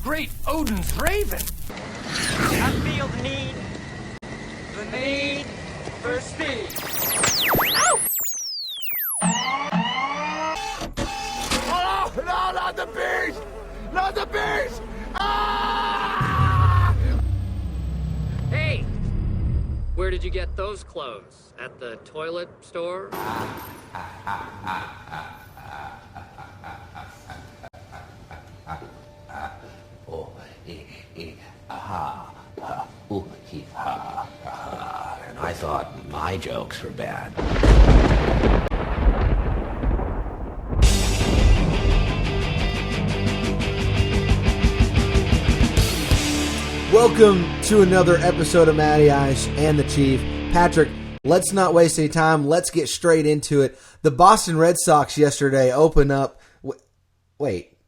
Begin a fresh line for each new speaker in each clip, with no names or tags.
Great Odin's Raven!
I feel the need for speed.
Ow! Oh, no, not the beast! Not the beast! Ah!
Hey! Where did you get those clothes? At the toilet store?
And I thought my jokes were bad.
Welcome to another episode of Mattyice and the Chief. Patrick, let's not waste any time. Let's get straight into it. The Boston Red Sox yesterday open up. Wait,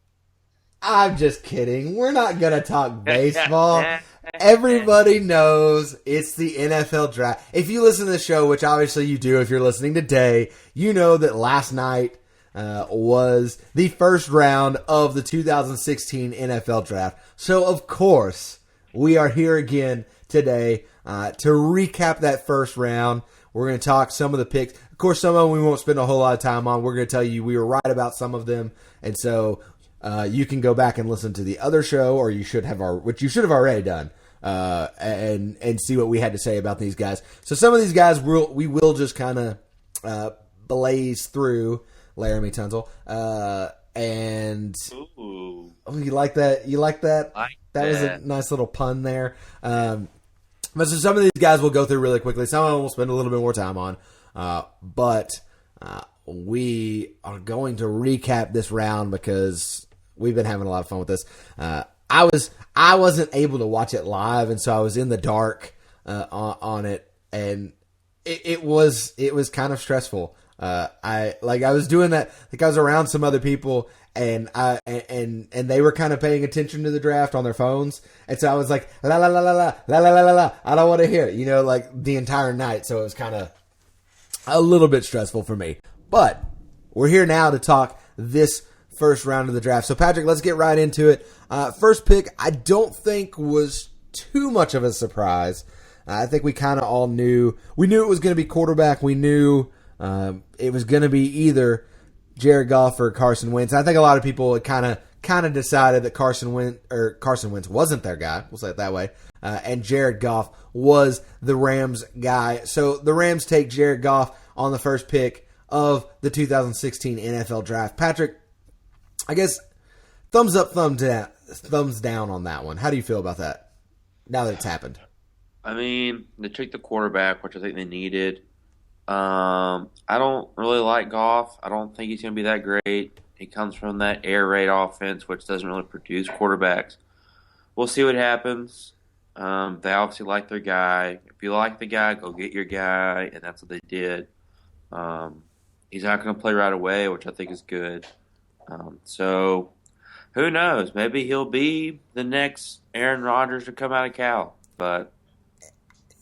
I'm just kidding. We're not going to talk baseball. Everybody knows it's the NFL draft. If you listen to the show, which obviously you do if you're listening today, you know that last night was the first round of the 2016 NFL draft. So, of course, we are here again today to recap that first round. We're going to talk some of the picks. Of course, some of them we won't spend a whole lot of time on. We're going to tell you we were right about some of them. And so you can go back and listen to the other show, or you should have which you should have already done, and see what we had to say about these guys. So some of these guys we will just kind of blaze through. Laramie Tunzel. And
ooh.
Oh, you like that? You like that? That was a nice little pun there. But so some of these guys we'll go through really quickly. Some of them we'll spend a little bit more time on. But we are going to recap this round because we've been having a lot of fun with this. I wasn't able to watch it live, and so I was in the dark on it, and it was kind of stressful. I was doing that, like I was around some other people and they were kind of paying attention to the draft on their phones. And so I was like, la la la la la la la la la. I don't want to hear it, like the entire night. So it was kind of a little bit stressful for me, but we're here now to talk this first round of the draft. So Patrick, let's get right into it. First pick, I don't think was too much of a surprise. I think we kind of all knew it was going to be quarterback. We knew, it was going to be either Jared Goff or Carson Wentz. I think a lot of people had kind of decided that Carson Wentz wasn't their guy. We'll say it that way. And Jared Goff was the Rams guy. So the Rams take Jared Goff on the first pick of the 2016 NFL draft. Patrick, I guess thumbs up, thumbs down on that one. How do you feel about that now that it's happened?
I mean, they took the quarterback, which I think they needed. I don't really like Goff. I don't think he's going to be that great. He comes from that air raid offense, which doesn't really produce quarterbacks. We'll see what happens. They obviously like their guy. If you like the guy, go get your guy, and that's what they did. He's not going to play right away, which I think is good. So, who knows? Maybe he'll be the next Aaron Rodgers to come out of Cal, but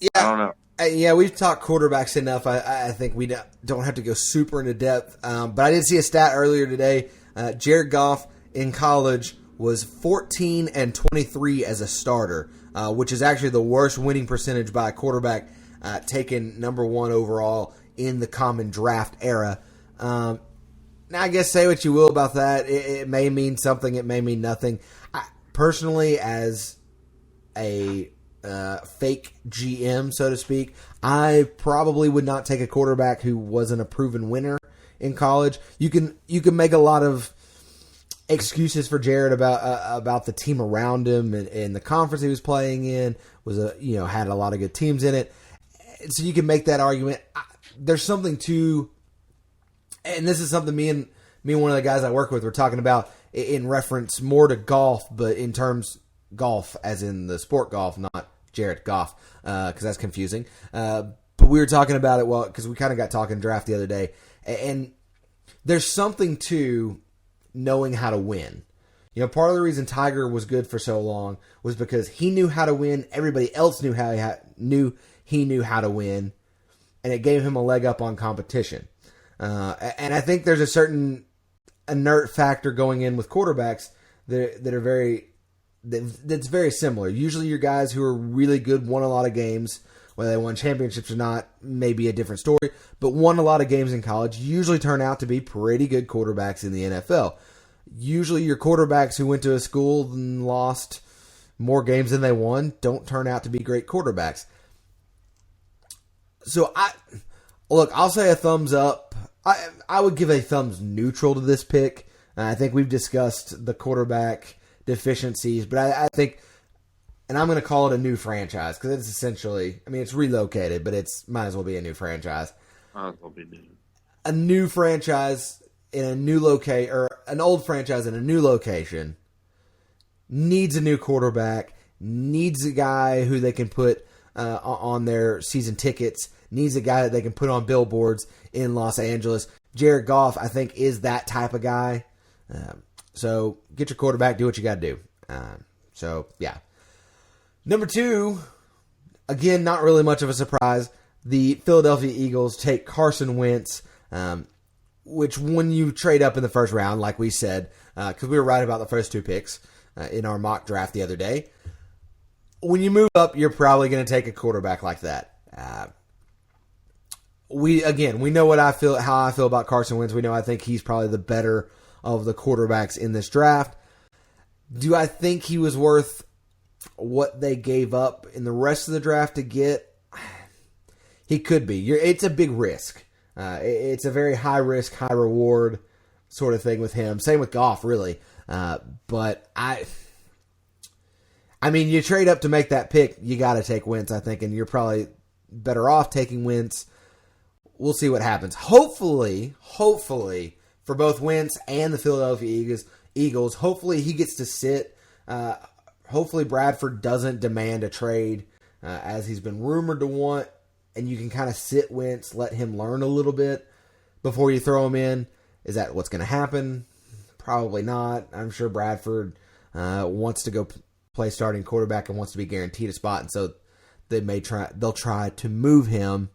yeah. I don't know.
Yeah, we've talked quarterbacks enough. I think we don't have to go super into depth. But I did see a stat earlier today. Jared Goff in college was 14-23 as a starter, which is actually the worst winning percentage by a quarterback taken number one overall in the common draft era. Now, I guess say what you will about that. It may mean something. It may mean nothing. Personally, as a fake GM, so to speak, I probably would not take a quarterback who wasn't a proven winner in college. You can make a lot of excuses for Jared about the team around him and the conference he was playing in was had a lot of good teams in it, so you can make that argument. There's something to, and this is something me and one of the guys I work with were talking about in reference more to golf, but in terms golf as in the sport golf, not Jared Goff, because that's confusing. But we were talking about it because we kind of got talking draft the other day, and there's something to knowing how to win. Part of the reason Tiger was good for so long was because he knew how to win. Everybody else knew he knew how to win, and it gave him a leg up on competition. And I think there's a certain inert factor going in with quarterbacks that are that's very similar. Usually your guys who are really good won a lot of games, whether they won championships or not, may be a different story, but won a lot of games in college usually turn out to be pretty good quarterbacks in the NFL. Usually your quarterbacks who went to a school and lost more games than they won don't turn out to be great quarterbacks. So I'll say a thumbs up. I would give a thumbs neutral to this pick. I think we've discussed the quarterback deficiencies, but I think, and I'm going to call it a new franchise because it's essentially, it's relocated, but it's might as well be a new franchise.
Might as well be new.
A new franchise in a new location, or an old franchise in a new location, needs a new quarterback, needs a guy who they can put on their season tickets, needs a guy that they can put on billboards in Los Angeles. Jared Goff, I think, is that type of guy. So get your quarterback, do what you got to do. So, yeah. Number 2, again, not really much of a surprise. The Philadelphia Eagles take Carson Wentz, which when you trade up in the first round, like we said, because we were right about the first 2 picks in our mock draft the other day, when you move up, you're probably going to take a quarterback like that. We know how I feel about Carson Wentz. We know I think he's probably the better of the quarterbacks in this draft. Do I think he was worth what they gave up in the rest of the draft to get? He could be. It's a big risk. It's a very high risk, high reward sort of thing with him. Same with Goff, really. But you trade up to make that pick, you got to take Wentz, I think, and you're probably better off taking Wentz. We'll see what happens. Hopefully, for both Wentz and the Philadelphia Eagles, hopefully he gets to sit. Hopefully Bradford doesn't demand a trade, as he's been rumored to want, and you can kind of sit Wentz, let him learn a little bit before you throw him in. Is that what's going to happen? Probably not. I'm sure Bradford wants to go play starting quarterback and wants to be guaranteed a spot, and so they'll try to move him.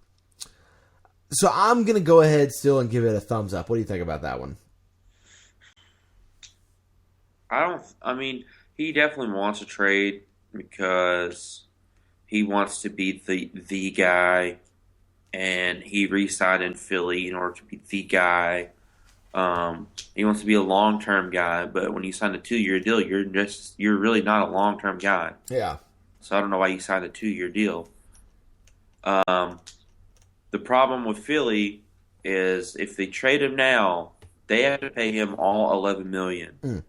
So I'm going to go ahead still and give it a thumbs up. What do you think about that one?
He definitely wants a trade because he wants to be the guy, and he re-signed in Philly in order to be the guy. He wants to be a long-term guy, but when you sign a 2-year deal, you're really not a long-term guy.
Yeah.
So I don't know why you signed a 2-year deal. The problem with Philly is if they trade him now, they have to pay him all $11 million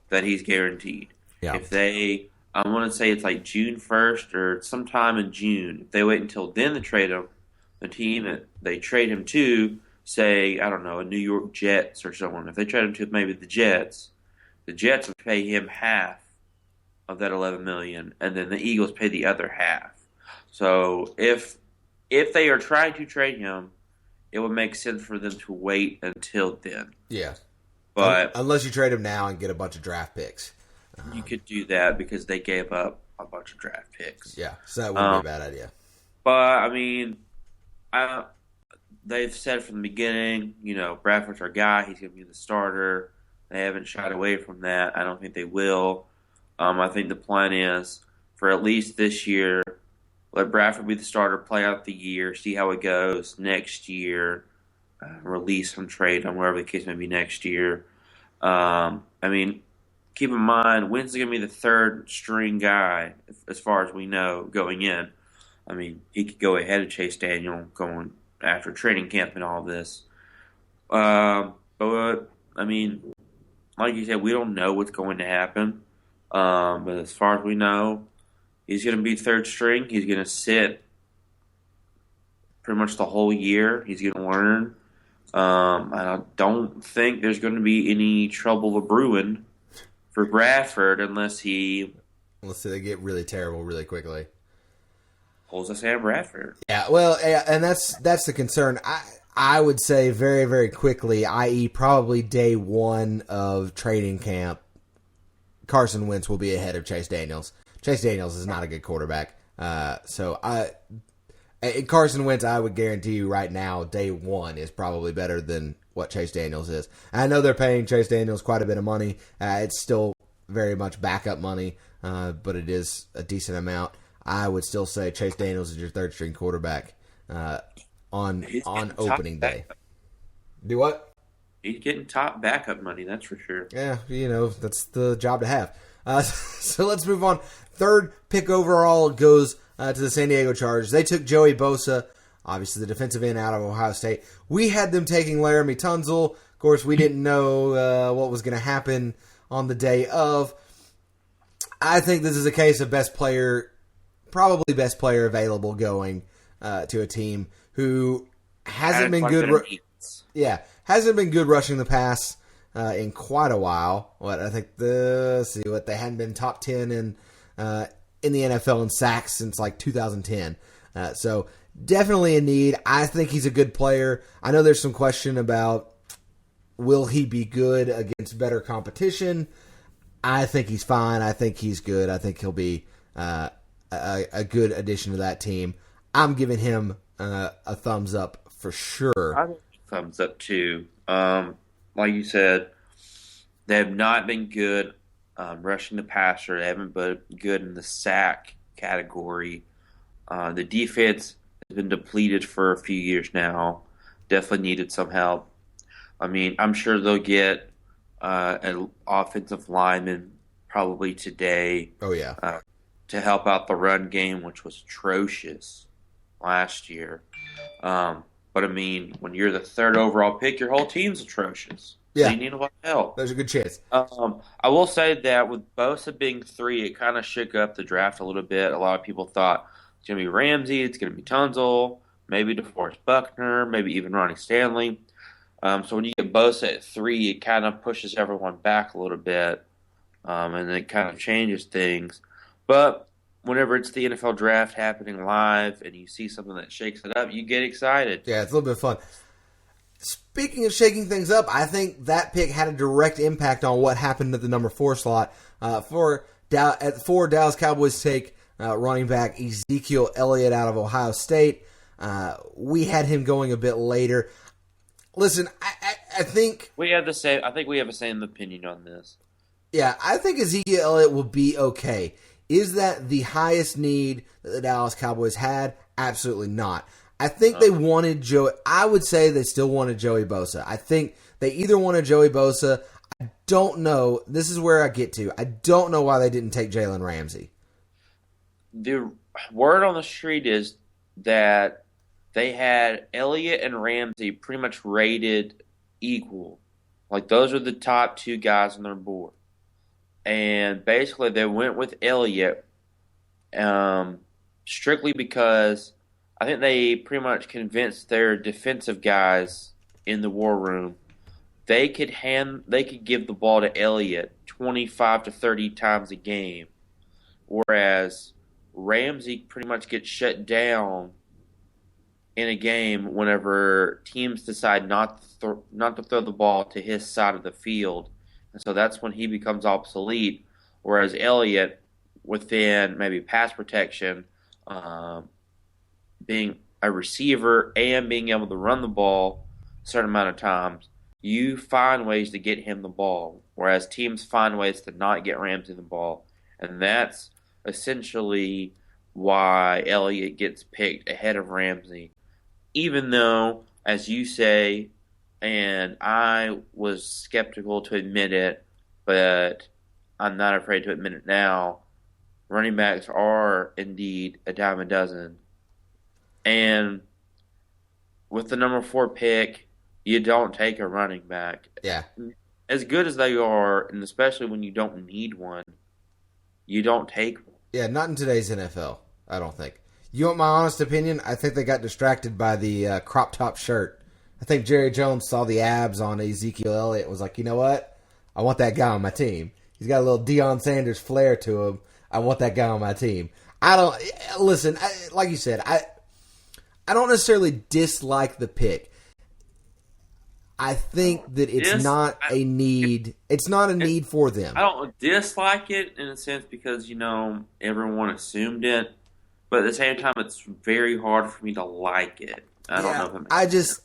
that he's guaranteed.
Yeah.
If I want to say it's like June 1st or sometime in June. If they wait until then to trade him, the team that they trade him to, say, I don't know, a New York Jets or someone. If they trade him to maybe the Jets would pay him half of that $11 million, and then the Eagles pay the other half. So if they are trying to trade him, it would make sense for them to wait until then.
Yeah.
But
unless you trade him now and get a bunch of draft picks.
You could do that because they gave up a bunch of draft picks.
Yeah, so that wouldn't be a bad idea.
But, they've said from the beginning, Bradford's our guy. He's going to be the starter. They haven't shied away from that. I don't think they will. I think the plan is for at least this year, let Bradford be the starter, play out the year, see how it goes next year, release him, trade him, wherever the case may be next year. Keep in mind, Wentz is going to be the third string guy as far as we know going in. He could go ahead of Chase Daniel going after training camp and all this. But like you said, we don't know what's going to happen. But as far as we know, he's going to be third string. He's going to sit pretty much the whole year. He's going to learn. I don't think there's going to be any trouble brewing for Bradford unless they
get really terrible really quickly.
Pulls us Sam Bradford.
Yeah, well, and that's the concern. I would say very, very quickly, i.e. probably day one of training camp, Carson Wentz will be ahead of Chase Daniels. Chase Daniels is not a good quarterback. So Carson Wentz, I would guarantee you right now, day one is probably better than what Chase Daniels is. I know they're paying Chase Daniels quite a bit of money. It's still very much backup money, but it is a decent amount. I would still say Chase Daniels is your third string quarterback on opening day. Do what?
He's getting top backup money, that's for sure.
Yeah, that's the job to have. So let's move on. Third pick overall goes to the San Diego Chargers. They took Joey Bosa, obviously the defensive end out of Ohio State. We had them taking Laramie Tunsil. Of course, we didn't know what was going to happen on the day of. I think this is a case of probably best player available going to a team who hasn't been good. Hasn't been good rushing the pass in quite a while. I think they hadn't been top 10 in the NFL in sacks since like 2010. So definitely a need. I think he's a good player. I know there's some question about will he be good against better competition. I think he's fine. I think he's good. I think he'll be a good addition to that team. I'm giving him a thumbs up for sure.
I think thumbs up too. Like you said, they have not been good rushing the passer. They haven't been good in the sack category. The defense has been depleted for a few years now. Definitely needed some help. I mean, I'm sure they'll get an offensive lineman probably today.
Oh, yeah.
To help out the run game, which was atrocious last year. But, I mean, when you're the third overall pick, your whole team's atrocious.
Yeah.
So you need a lot of help.
There's a good chance.
I will say that with Bosa being 3, it kind of shook up the draft a little bit. A lot of people thought it's going to be Ramsey, it's going to be Tunsil, maybe DeForest Buckner, maybe even Ronnie Stanley. So when you get Bosa at 3, it kind of pushes everyone back a little bit, and it kind of changes things. But whenever it's the NFL draft happening live and you see something that shakes it up, you get excited.
Yeah, it's a little bit of fun. Speaking of shaking things up, I think that pick had a direct impact on what happened at the number 4 slot. At 4, Dallas Cowboys take running back Ezekiel Elliott out of Ohio State. We had him going a bit later. Listen, I think
we have the same. I think we have the same opinion on this.
Yeah, I think Ezekiel Elliott will be okay. Is that the highest need that the Dallas Cowboys had? Absolutely not. I think they wanted Joey. I would say they still wanted Joey Bosa. I think they either wanted Joey Bosa. I don't know. This is where I get to. I don't know why they didn't take Jalen Ramsey.
The word on the street is that they had Elliott and Ramsey pretty much rated equal. Like, those are the top 2 guys on their board. And basically they went with Elliott strictly because I think they pretty much convinced their defensive guys in the war room they could give the ball to Elliott 25 to 30 times a game, whereas Ramsey pretty much gets shut down in a game whenever teams decide not to throw the ball to his side of the field. And so that's when he becomes obsolete, whereas Elliott, within maybe pass protection, being a receiver and being able to run the ball a certain amount of times, you find ways to get him the ball, whereas teams find ways to not get Ramsey the ball. And that's essentially why Elliott gets picked ahead of Ramsey. Even though, as you say, and I was skeptical to admit it, but I'm not afraid to admit it now, running backs are indeed a dime a dozen. And with the number 4 pick, you don't take a running back.
Yeah.
As good as they are, and especially when you don't need one, you don't take one.
Yeah, not in today's NFL, I don't think. You want my honest opinion? I think they got distracted by the crop top shirt. I think Jerry Jones saw the abs on Ezekiel Elliott and was like, you know what? I want that guy on my team. He's got a little Deion Sanders flair to him. I want that guy on my team. Like you said, I don't necessarily dislike the pick. I think that it's not a need. It's not a need for them.
I don't dislike it in a sense because, everyone assumed it. but at the same time, it's very hard for me to like it. I don't know if it makes sense.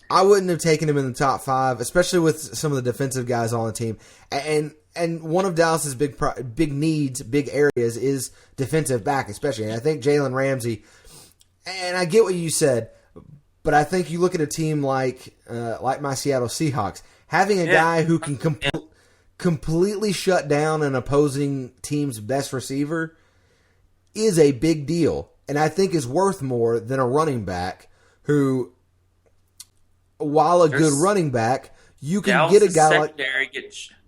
I wouldn't have taken him in the top 5, especially with some of the defensive guys on the team. And one of Dallas's big needs, big areas is defensive back, especially. And I think Jalen Ramsey, and I get what you said, but I think you look at a team like my Seattle Seahawks, having a guy who can completely shut down an opposing team's best receiver is a big deal, and I think is worth more than a running back who, while a good running back, you can get a guy like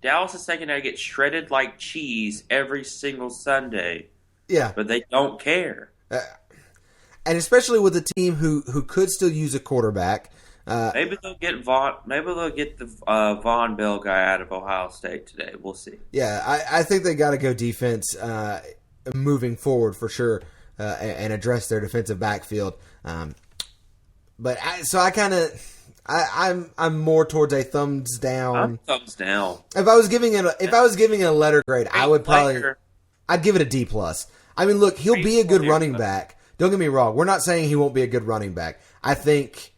Dallas' secondary gets shredded like cheese every single Sunday.
Yeah,
but they don't care.
And especially with a team who could still use a quarterback.
Maybe they'll get Vaughn. Maybe they'll get the Von Bell guy out of Ohio State today. We'll see.
Yeah, I think they got to go defense moving forward for sure, and address their defensive backfield. I'm more towards a thumbs down.
I'm thumbs down.
If I was giving it a letter grade, I'd give it a D+. I mean, look, he'll be a good running back. Don't get me wrong. We're not saying he won't be a good running back. I think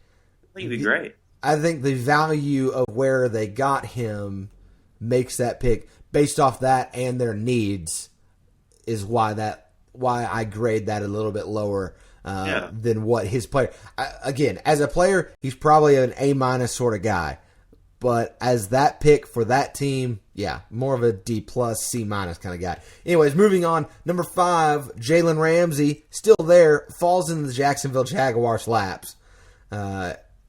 he'd be great. I
think the value of where they got him makes that pick based off that and their needs is why I grade that a little bit lower than what his player. Again, as a player, he's probably an A- sort of guy. But as that pick for that team, yeah, more of a D+, C- kind of guy. Anyways, moving on. Number 5, Jalen Ramsey, still there, falls into the Jacksonville Jaguars' laps.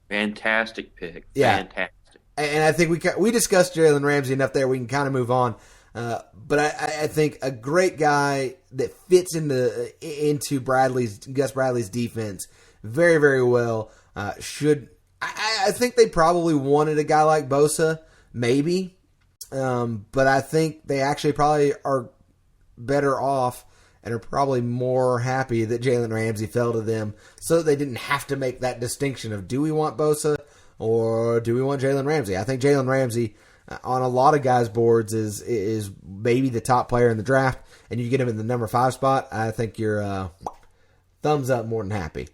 Fantastic pick.
Yeah.
Fantastic.
And I think we discussed Jalen Ramsey enough there. We can kind of move on. But I think a great guy that fits into Gus Bradley's defense very, very well. I think they probably wanted a guy like Bosa, maybe. But I think they actually probably are better off and are probably more happy that Jalen Ramsey fell to them so that they didn't have to make that distinction of do we want Bosa or do we want Jalen Ramsey? I think Jalen Ramsey on a lot of guys' boards is maybe the top player in the draft, and you get him in the number 5 spot. I think you're thumbs up more than happy.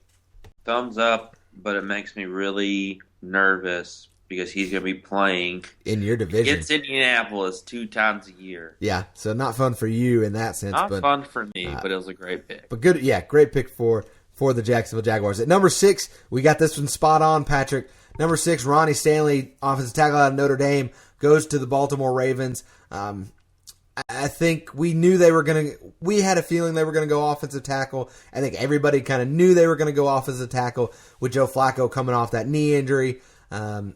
Thumbs up, but it makes me really nervous because he's going to be playing
in your division
against Indianapolis 2 times a year.
Yeah, so not fun for you in that sense.
Not fun for me, but it was a great pick.
But good, yeah, great pick for the Jacksonville Jaguars. At number 6, we got this one spot on, Patrick. Number 6, Ronnie Stanley, offensive tackle out of Notre Dame, goes to the Baltimore Ravens. I think we had a feeling they were going to go offensive tackle. I think everybody kind of knew they were going to go offensive tackle with Joe Flacco coming off that knee injury.
The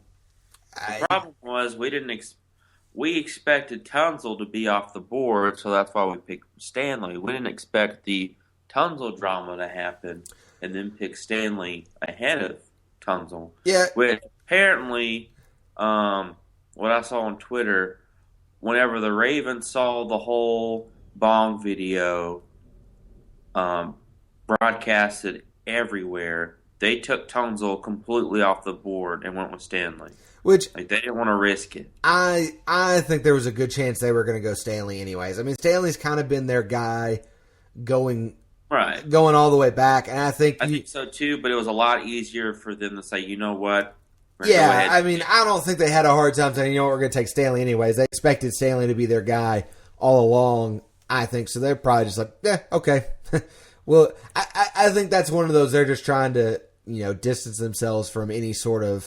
problem was we expected Tunsil to be off the board, so that's why we picked Stanley. We didn't expect the Tunsil drama to happen and then pick Stanley ahead of Tunsil.
Yeah.
Which apparently, what I saw on Twitter, whenever the Ravens saw the whole Bong video broadcasted everywhere, they took Tunsil completely off the board and went with Stanley.
Which
they didn't want to risk it.
I think there was a good chance they were going to go Stanley anyways. I mean, Stanley's kind of been their guy going all the way back, and I think
so too. But it was a lot easier for them to say, you know what?
Yeah, I mean, I don't think they had a hard time saying, you know what, we're going to take Stanley anyways. They expected Stanley to be their guy all along, I think. So they're probably just like, yeah, okay. Well, I think that's one of those, they're just trying to, distance themselves from any sort of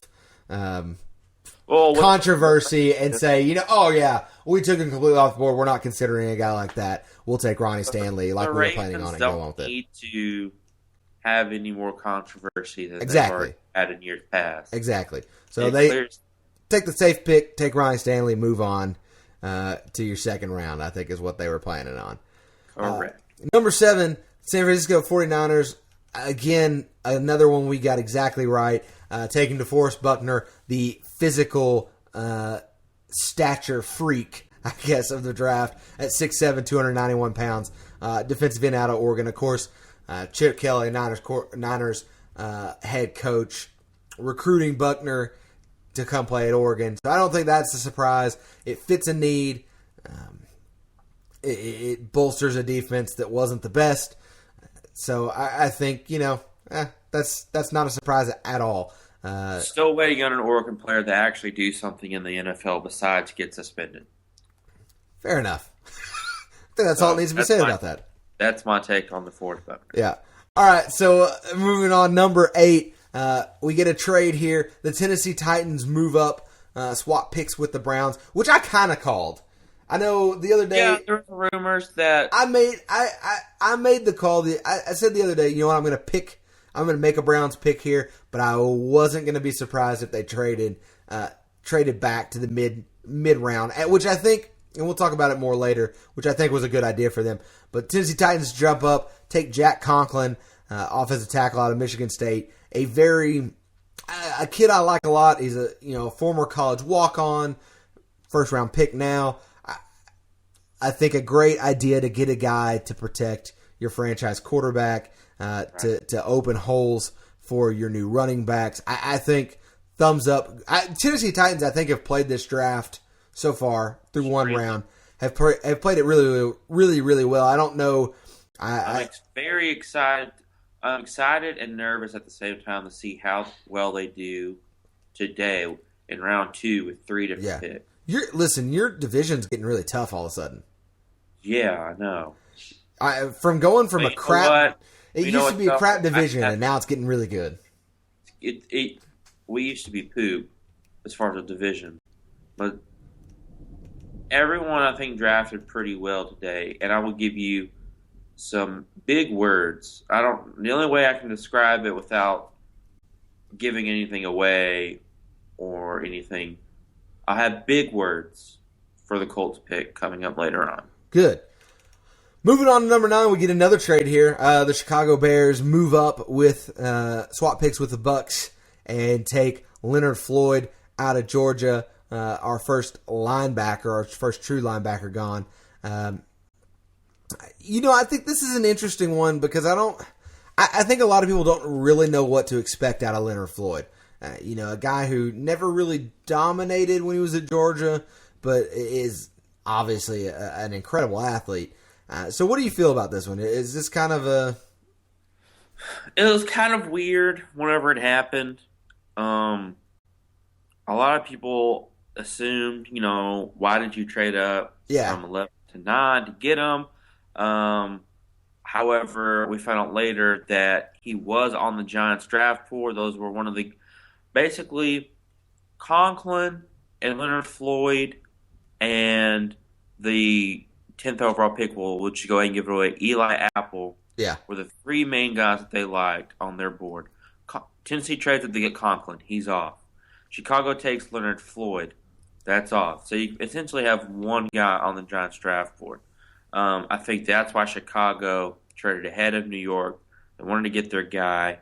controversy and say, oh yeah, we took him completely off the board. We're not considering a guy like that. We'll take Ronnie Stanley like we were planning on and go on with it.
Don't need to have any more controversy than they've already had in years past.
Exactly. So they take the safe pick, take Ronnie Stanley, move on to your second round, I think is what they were planning on.
Correct.
Number 7, San Francisco 49ers. Again, another one we got exactly right. Taking DeForest Buckner, the physical stature freak, I guess, of the draft at 6'7", 291 pounds. Defensive end out of Oregon, of course. Chip Kelly, Niners head coach, recruiting Buckner to come play at Oregon. So I don't think that's a surprise. It fits a need. It bolsters a defense that wasn't the best. So I think, that's not a surprise at all.
Still waiting on an Oregon player to actually do something in the NFL besides get suspended.
Fair enough. I think that's all that needs to be said about that.
That's my take on the Ford vote.
Yeah. All right, so moving on, number 8, we get a trade here. The Tennessee Titans move up, swap picks with the Browns, which I kind of called. I know the other day.
Yeah, there were rumors that
I made the call. I said the other day, you know what, I'm going to make a Browns pick here, but I wasn't going to be surprised if they traded back to the mid round, which I think, and we'll talk about it more later, which I think was a good idea for them. But Tennessee Titans jump up, take Jack Conklin, offensive tackle out of Michigan State, a kid I like a lot. He's a former college walk-on, first round pick now. I think a great idea to get a guy to protect your franchise quarterback, to open holes for your new running backs. I think thumbs up. Tennessee Titans, I think, have played this draft so far through one round. Have played it really, really, really well. I don't know.
I'm very excited. I'm excited and nervous at the same time to see how well they do today in round 2 with 3 different picks.
Your division's getting really tough all of a sudden.
Yeah, I know.
From going from a crap, it used to be a crap division, and now it's getting really good.
We used to be poop as far as a division, but everyone I think drafted pretty well today, and I will give you some big words. The only way I can describe it without giving anything away or anything, I have big words for the Colts pick coming up later on.
Good. Moving on to number 9, we get another trade here. The Chicago Bears move up with swap picks with the Bucks and take Leonard Floyd out of Georgia, our first linebacker, our first true linebacker gone. I think this is an interesting one because I think a lot of people don't really know what to expect out of Leonard Floyd. A guy who never really dominated when he was at Georgia, but is obviously an incredible athlete. So what do you feel about this one? Is this kind of a...
It was kind of weird whenever it happened. A lot of people assumed, why did you trade up from 11 to 9 to get him? However, we found out later that he was on the Giants draft board. Those were one of the... Basically, Conklin and Leonard Floyd and the 10th overall pick, we'll just go ahead and give it away, Eli Apple, were the 3 main guys that they liked on their board. Tennessee trades it to get Conklin. He's off. Chicago takes Leonard Floyd. That's off. So you essentially have one guy on the Giants draft board. I think that's why Chicago traded ahead of New York. They wanted to get their guy.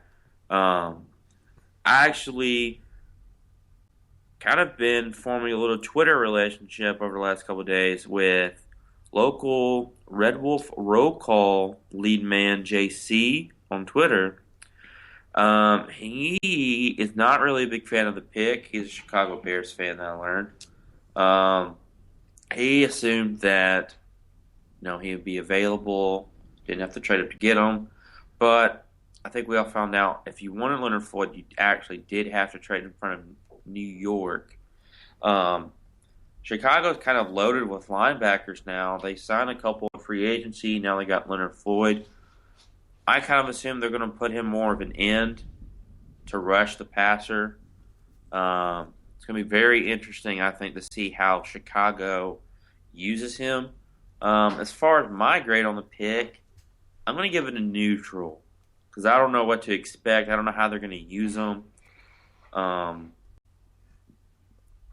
I actually kind of been forming a little Twitter relationship over the last couple of days with local Red Wolf Roll Call lead man JC on Twitter. He is not really a big fan of the pick. He's a Chicago Bears fan, I learned. He assumed that he would be available, didn't have to trade up to get him. But I think we all found out if you wanted Leonard Floyd, you actually did have to trade in front of New York. Chicago's kind of loaded with linebackers now. They signed a couple of free agency. Now they got Leonard Floyd. I kind of assume they're going to put him more of an end to rush the passer. It's going to be very interesting, I think, to see how Chicago uses him. As far as my grade on the pick, I'm going to give it a neutral because I don't know what to expect. I don't know how they're going to use him.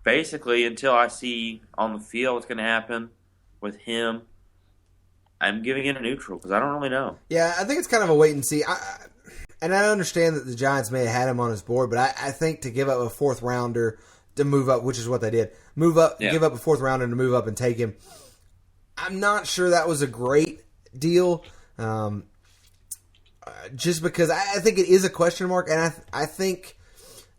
Basically, until I see on the field what's going to happen with him, I'm giving it a neutral because I don't really know.
Yeah, I think it's kind of a wait and see. And I understand that the Giants may have had him on his board, but I think to give up a 4th rounder to move up, which is what they did, give up a 4th rounder to move up and take him, I'm not sure that was a great deal. Just because I think it is a question mark, and I think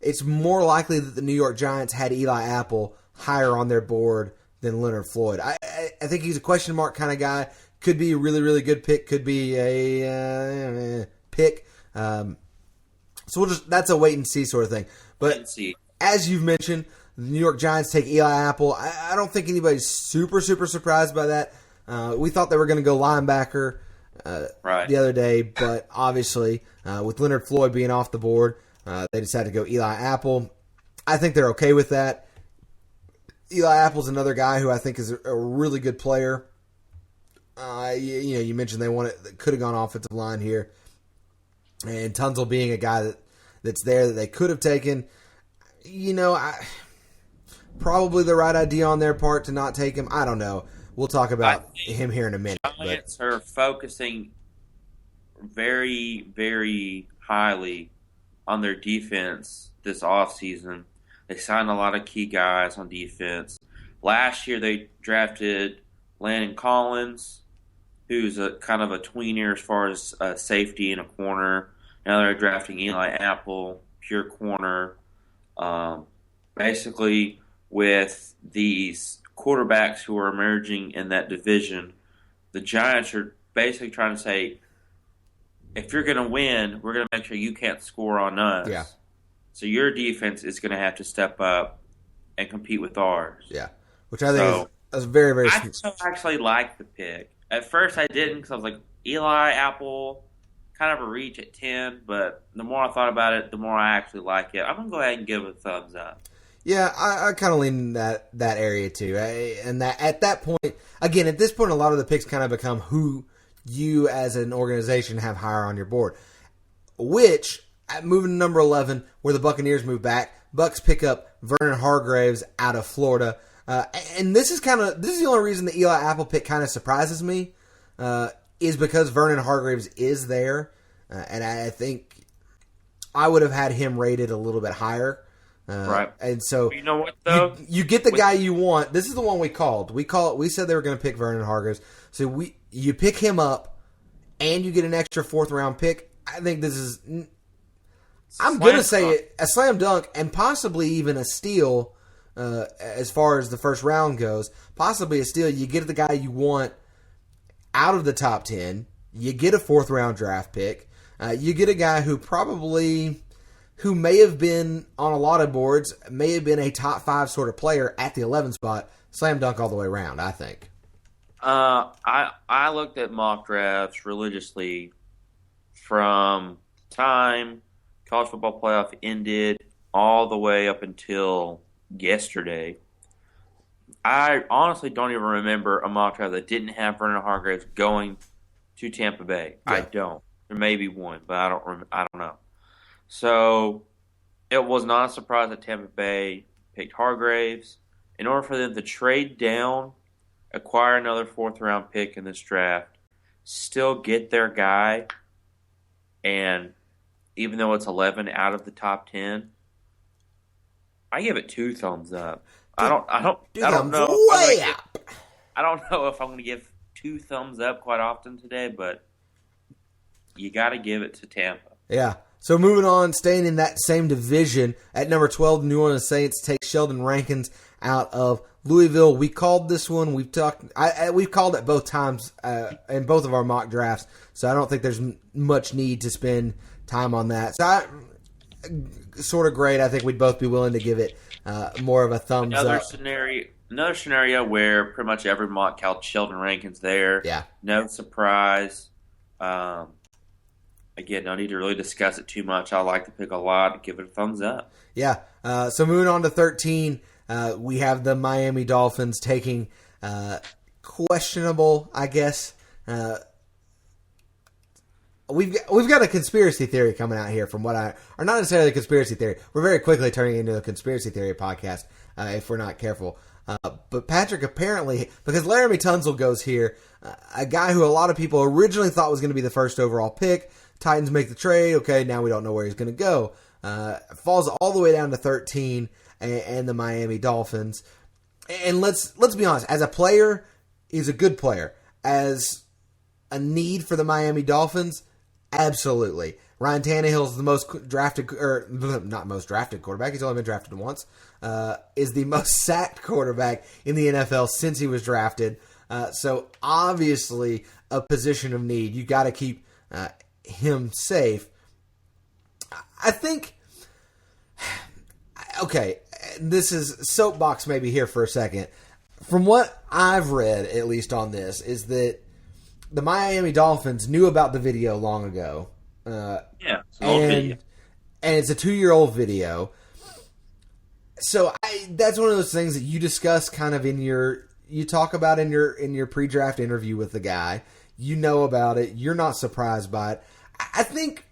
it's more likely that the New York Giants had Eli Apple higher on their board than Leonard Floyd. I think he's a question mark kind of guy. Could be a really, really good pick. Could be a pick. So that's a wait and see sort of thing. But as you've mentioned, the New York Giants take Eli Apple. I don't think anybody's super, super surprised by that. We thought they were going to go linebacker the other day, but obviously with Leonard Floyd being off the board, they decided to go Eli Apple. I think they're okay with that. Eli Apple's another guy who I think is a really good player. You mentioned they could have gone offensive line here, and Tunsil being a guy that's there that they could have taken. Probably the right idea on their part to not take him. I don't know. We'll talk about him here in a minute.
Giants are focusing very, very highly on their defense this offseason. They signed a lot of key guys on defense. Last year they drafted Landon Collins, who's a kind of a tweener as far as safety and a corner. Now they're drafting Eli Apple, pure corner. Basically, with these quarterbacks who are emerging in that division, the Giants are basically trying to say, if you're going to win, we're going to make sure you can't score on us.
Yeah.
So your defense is going to have to step up and compete with ours.
Yeah, which I think is very, very.
I actually like the pick. At first, I didn't because I was like, Eli Apple, kind of a reach at 10. But the more I thought about it, the more I actually like it. I'm going to go ahead and give it a thumbs up.
Yeah, I kind of lean in that area too. And that at that point, again, at this point, a lot of the picks kind of become who you as an organization have higher on your board. Which, moving to number 11, where the Buccaneers move back, Bucks pick up Vernon Hargreaves out of Florida. And this is the only reason the Eli Apple pick kind of surprises me, is because Vernon Hargreaves is there. And I think I would have had him rated a little bit higher.
Right.
And so
you know what though?
You get the guy you want. This is the one we called. We said they were going to pick Vernon Hargreaves. So you pick him up and you get an extra 4th round pick. I think this is, I'm going to say it, a slam dunk and possibly even a steal as far as the first round goes. Possibly a steal. You get the guy you want out of the top 10. You get a 4th round draft pick. You get a guy who may have been on a lot of boards, may have been a top 5 sort of player at the 11 spot. Slam dunk all the way around, I think.
I looked at mock drafts religiously from time college football playoff ended all the way up until yesterday. I honestly don't even remember a mock draft that didn't have Vernon Hargreaves going to Tampa Bay. Yeah. I don't. There may be one, but I don't know. So it was not a surprise that Tampa Bay picked Hargreaves. In order for them to trade down, acquire another 4th round pick in this draft, still get their guy, and even though it's 11 out of the top 10, I give it 2 thumbs up. I don't know. I don't know if I'm going to give 2 thumbs up quite often today, but you got to give it to Tampa.
Yeah. So moving on, staying in that same division, at number 12, the New Orleans Saints take Sheldon Rankins out of Louisville. We called this one. We've called it both times in both of our mock drafts, so I don't think there's much need to spend time on that. So sort of great. I think we'd both be willing to give it more of a thumbs up.
Another scenario where pretty much every mock called Sheldon Rankins there.
Yeah.
No surprise. Again, no need to really discuss it too much. I like the pick a lot. Give it a thumbs up.
Yeah. So moving on to 13, we have the Miami Dolphins taking questionable, I guess. We've got a conspiracy theory coming out here from or not necessarily a conspiracy theory. We're very quickly turning into a conspiracy theory podcast if we're not careful. But Patrick apparently, because Laramie Tunsil goes here, a guy who a lot of people originally thought was going to be the first overall pick. Titans make the trade. Okay, now we don't know where he's going to go. Falls all the way down to 13, and the Miami Dolphins. And let's be honest, as a player, he's a good player. As a need for the Miami Dolphins, absolutely. Ryan Tannehill's the most drafted, or not most drafted quarterback. He's only been drafted once. Is the most sacked quarterback in the NFL since he was drafted. So obviously a position of need. You got to keep him safe. I think, okay, this is soapbox maybe here for a second. From what I've read, at least on this, is that the Miami Dolphins knew about the video long ago.
It's an old video.
And it's a 2-year-old video. So that's one of those things that you discuss kind of you talk about in your pre-draft interview with the guy. You know about it. You're not surprised by it. I think,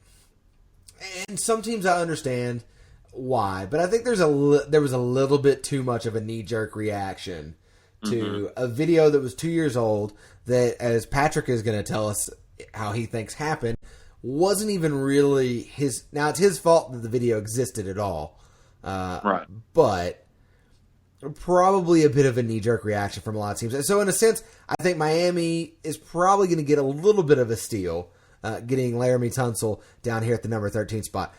and some teams I understand why, but I think there was a little bit too much of a knee-jerk reaction to a video that was 2 years old that, as Patrick is going to tell us how he thinks happened, wasn't even really his. Now, it's his fault that the video existed at all.
Right.
But probably a bit of a knee-jerk reaction from a lot of teams. So in a sense, I think Miami is probably going to get a little bit of a steal, getting Laramie Tunsil down here at the number 13 spot.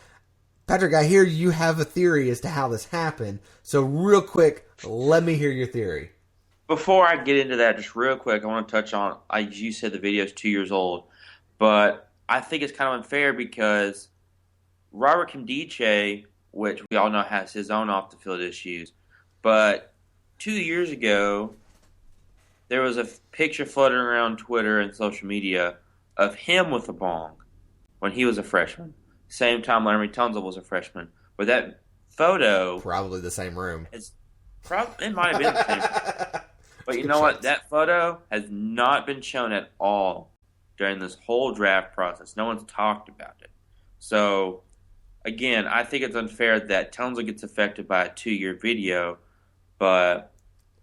Patrick, I hear you have a theory as to how this happened. So real quick, let me hear your theory.
Before I get into that, just real quick, I want to touch on, you said the video is 2 years old, but I think it's kind of unfair because Robert Kimdiche, which we all know has his own off-the-field issues, but 2 years ago, there was a picture floating around Twitter and social media of him with a bong when he was a freshman. Same time Laramie Tunsil was a freshman. But that photo...
Probably the same room.
It might have been the same room. But you know what? That photo has not been shown at all during this whole draft process. No one's talked about it. So, again, I think it's unfair that Tunsil gets affected by a 2-year video, but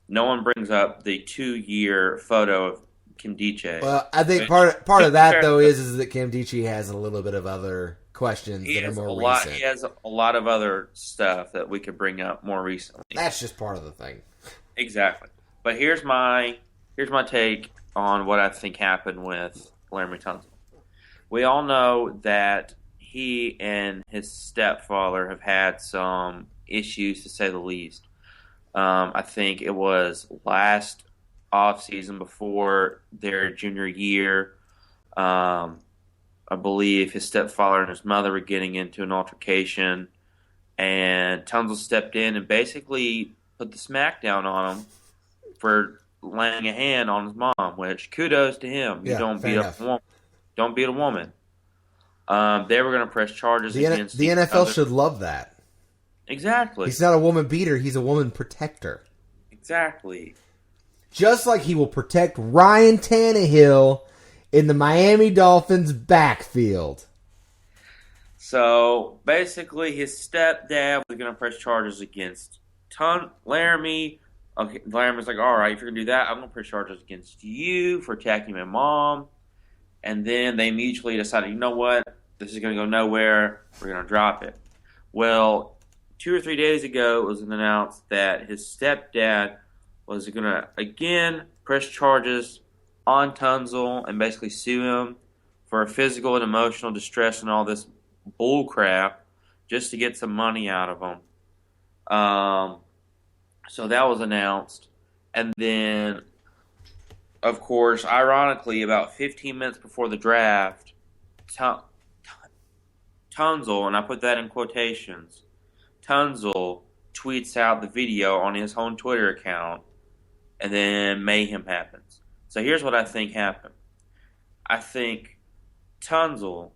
no one brings up the 2-year photo of Kimdiche.
Well, I think part of that, though, is that Kimdiche has a little bit of other questions that are more recent.
He has a lot of other stuff that we could bring up more recently.
That's just part of the thing.
Exactly. But here's my take on what I think happened with Laramie Tunsil. We all know that he and his stepfather have had some issues, to say the least. I think it was last offseason before their junior year. I believe his stepfather and his mother were getting into an altercation, and Tunsil stepped in and basically put the smackdown on him for laying a hand on his mom, which kudos to him. You don't beat a woman. Don't beat a woman. They were going to press charges against
the NFL should love that.
Exactly.
He's not a woman beater. He's a woman protector.
Exactly.
Just like he will protect Ryan Tannehill in the Miami Dolphins backfield.
So, basically, his stepdad was going to press charges against Laramie. Okay, Laramie's like, all right, if you're going to do that, I'm going to press charges against you for attacking my mom. And then they mutually decided, you know what? This is going to go nowhere. We're going to drop it. Well, 2 or 3 days ago, it was announced that his stepdad was going to, again, press charges on Tunsil and basically sue him for physical and emotional distress and all this bull crap just to get some money out of him. So that was announced. And then, of course, ironically, about 15 minutes before the draft, Tunsil, and I put that in quotations, Tunsil tweets out the video on his own Twitter account, and then mayhem happens. So here's what I think happened. I think Tunsil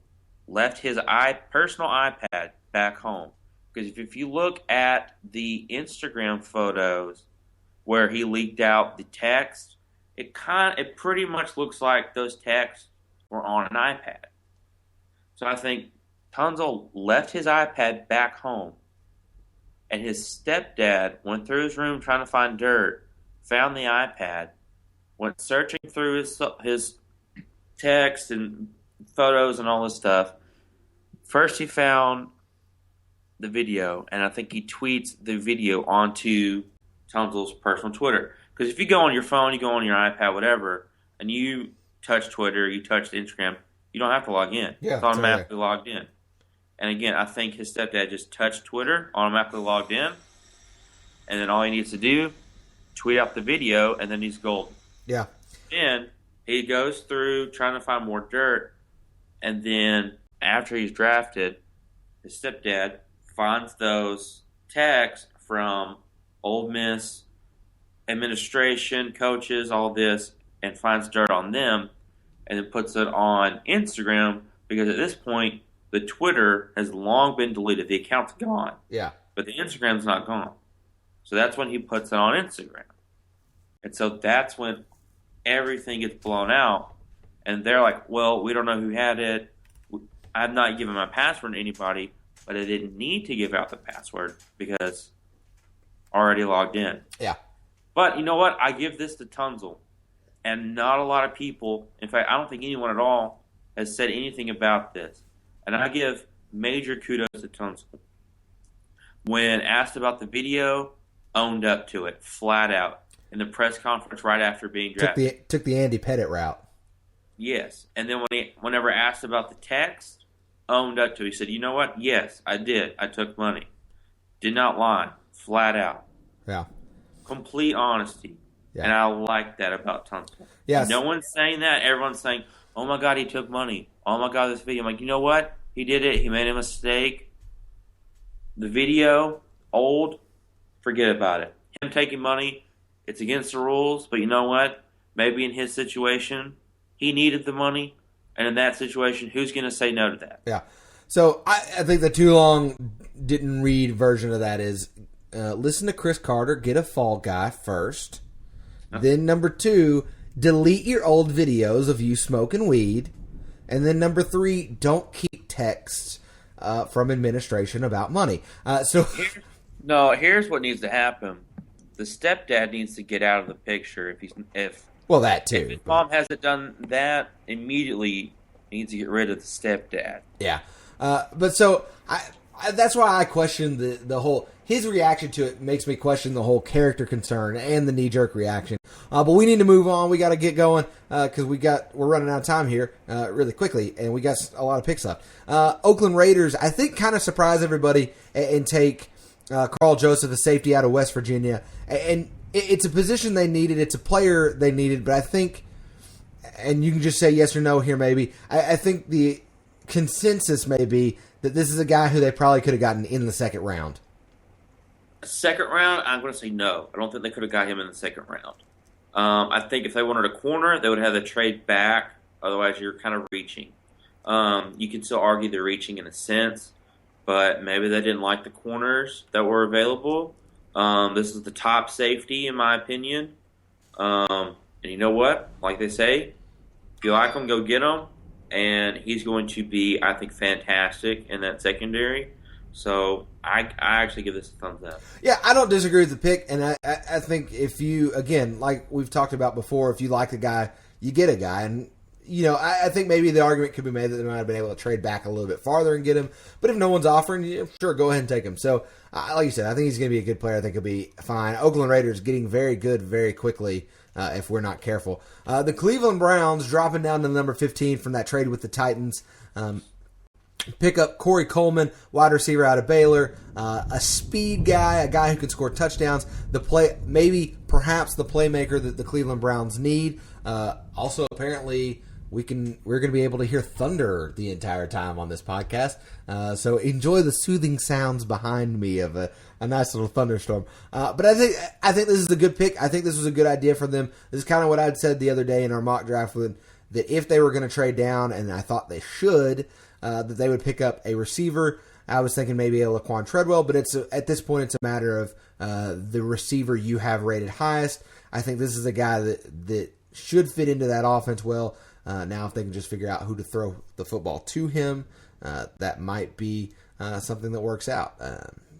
left his personal iPad back home. Because if you look at the Instagram photos where he leaked out the text, it pretty much looks like those texts were on an iPad. So I think Tunsil left his iPad back home, and his stepdad went through his room trying to find dirt, found the iPad, went searching through his text and photos and all this stuff. First he found the video, and I think he tweets the video onto Tunsil's personal Twitter. Because if you go on your phone, you go on your iPad, whatever, and you touch Twitter, you touch Instagram, you don't have to log in.
Yeah,
it's automatically logged in. And again, I think his stepdad just touched Twitter, automatically logged in, and then all he needs to do, tweet out the video, and then he's golden.
Yeah.
then he goes through trying to find more dirt, and then after he's drafted, his stepdad finds those texts from Ole Miss administration, coaches, all this, and finds dirt on them, and then puts it on Instagram, because at this point, the Twitter has long been deleted. The account's gone.
Yeah.
But the Instagram's not gone. So that's when he puts it on Instagram. And so that's when everything gets blown out. And they're like, well, we don't know who had it. I'm not giving my password to anybody, but I didn't need to give out the password because I already logged in.
Yeah.
But you know what? I give this to Tunzel. And not a lot of people, in fact, I don't think anyone at all has said anything about this. And I give major kudos to Tunzel. When asked about the video, owned up to it, flat out. In the press conference right after being drafted.
Took the Andy Pettit route.
Yes. And then whenever asked about the text, owned up to it. He said, you know what? Yes, I did. I took money. Did not lie. Flat out.
Yeah.
Complete honesty.
Yeah.
And I like that about Tunzel.
Yes.
No one's saying that. Everyone's saying, oh my God, he took money. Oh my God, this video. I'm like, you know what? He did it. He made a mistake. The video, old, forget about it. Him taking money, it's against the rules, but you know what? Maybe in his situation, he needed the money. And in that situation, who's going to say no to that?
Yeah. So I think the too long didn't read version of that is listen to Chris Carter, get a fall guy first. Then number 2, delete your old videos of you smoking weed. And then number 3, don't keep texts from administration about money.
Here's what needs to happen. The stepdad needs to get out of the picture.
Well, that too.
If his mom hasn't done that, immediately he needs to get rid of the stepdad.
Yeah. But so that's why I question the whole. His reaction to it makes me question the whole character concern and the knee-jerk reaction. But we need to move on. We got to get going because we're running out of time here really quickly, and we got a lot of picks left. Oakland Raiders, I think, kind of surprise everybody and take Carl Joseph, the safety out of West Virginia. And it's a position they needed. It's a player they needed. But I think, and you can just say yes or no here maybe, I think the consensus may be that this is a guy who they probably could have gotten in the second round.
Second round, I'm going to say no. I don't think they could have got him in the second round. I think if they wanted a corner, they would have to trade back. Otherwise, you're kind of reaching. You can still argue they're reaching in a sense, but maybe they didn't like the corners that were available. This is the top safety, in my opinion. And you know what? Like they say, if you like him, go get him. And he's going to be, I think, fantastic in that secondary. So I actually give this a thumbs up.
Yeah, I don't disagree with the pick, and I think if you, again, like we've talked about before, if you like the guy, you get a guy. And, you know, I think maybe the argument could be made that they might have been able to trade back a little bit farther and get him. But if no one's offering, sure, go ahead and take him. So, like you said, I think he's going to be a good player. I think he'll be fine. Oakland Raiders getting very good very quickly if we're not careful. The Cleveland Browns dropping down to number 15 from that trade with the Titans. Pick up Corey Coleman, wide receiver out of Baylor, a speed guy, a guy who can score touchdowns. Perhaps the playmaker that the Cleveland Browns need. Also, apparently, we're going to be able to hear thunder the entire time on this podcast. So enjoy the soothing sounds behind me of a nice little thunderstorm. But I think this is a good pick. I think this was a good idea for them. This is kind of what I'd said the other day in our mock draft that if they were going to trade down, and I thought they should. That they would pick up a receiver. I was thinking maybe a Laquan Treadwell, but at this point it's a matter of the receiver you have rated highest. I think this is a guy that should fit into that offense well. Now if they can just figure out who to throw the football to him, that might be something that works out.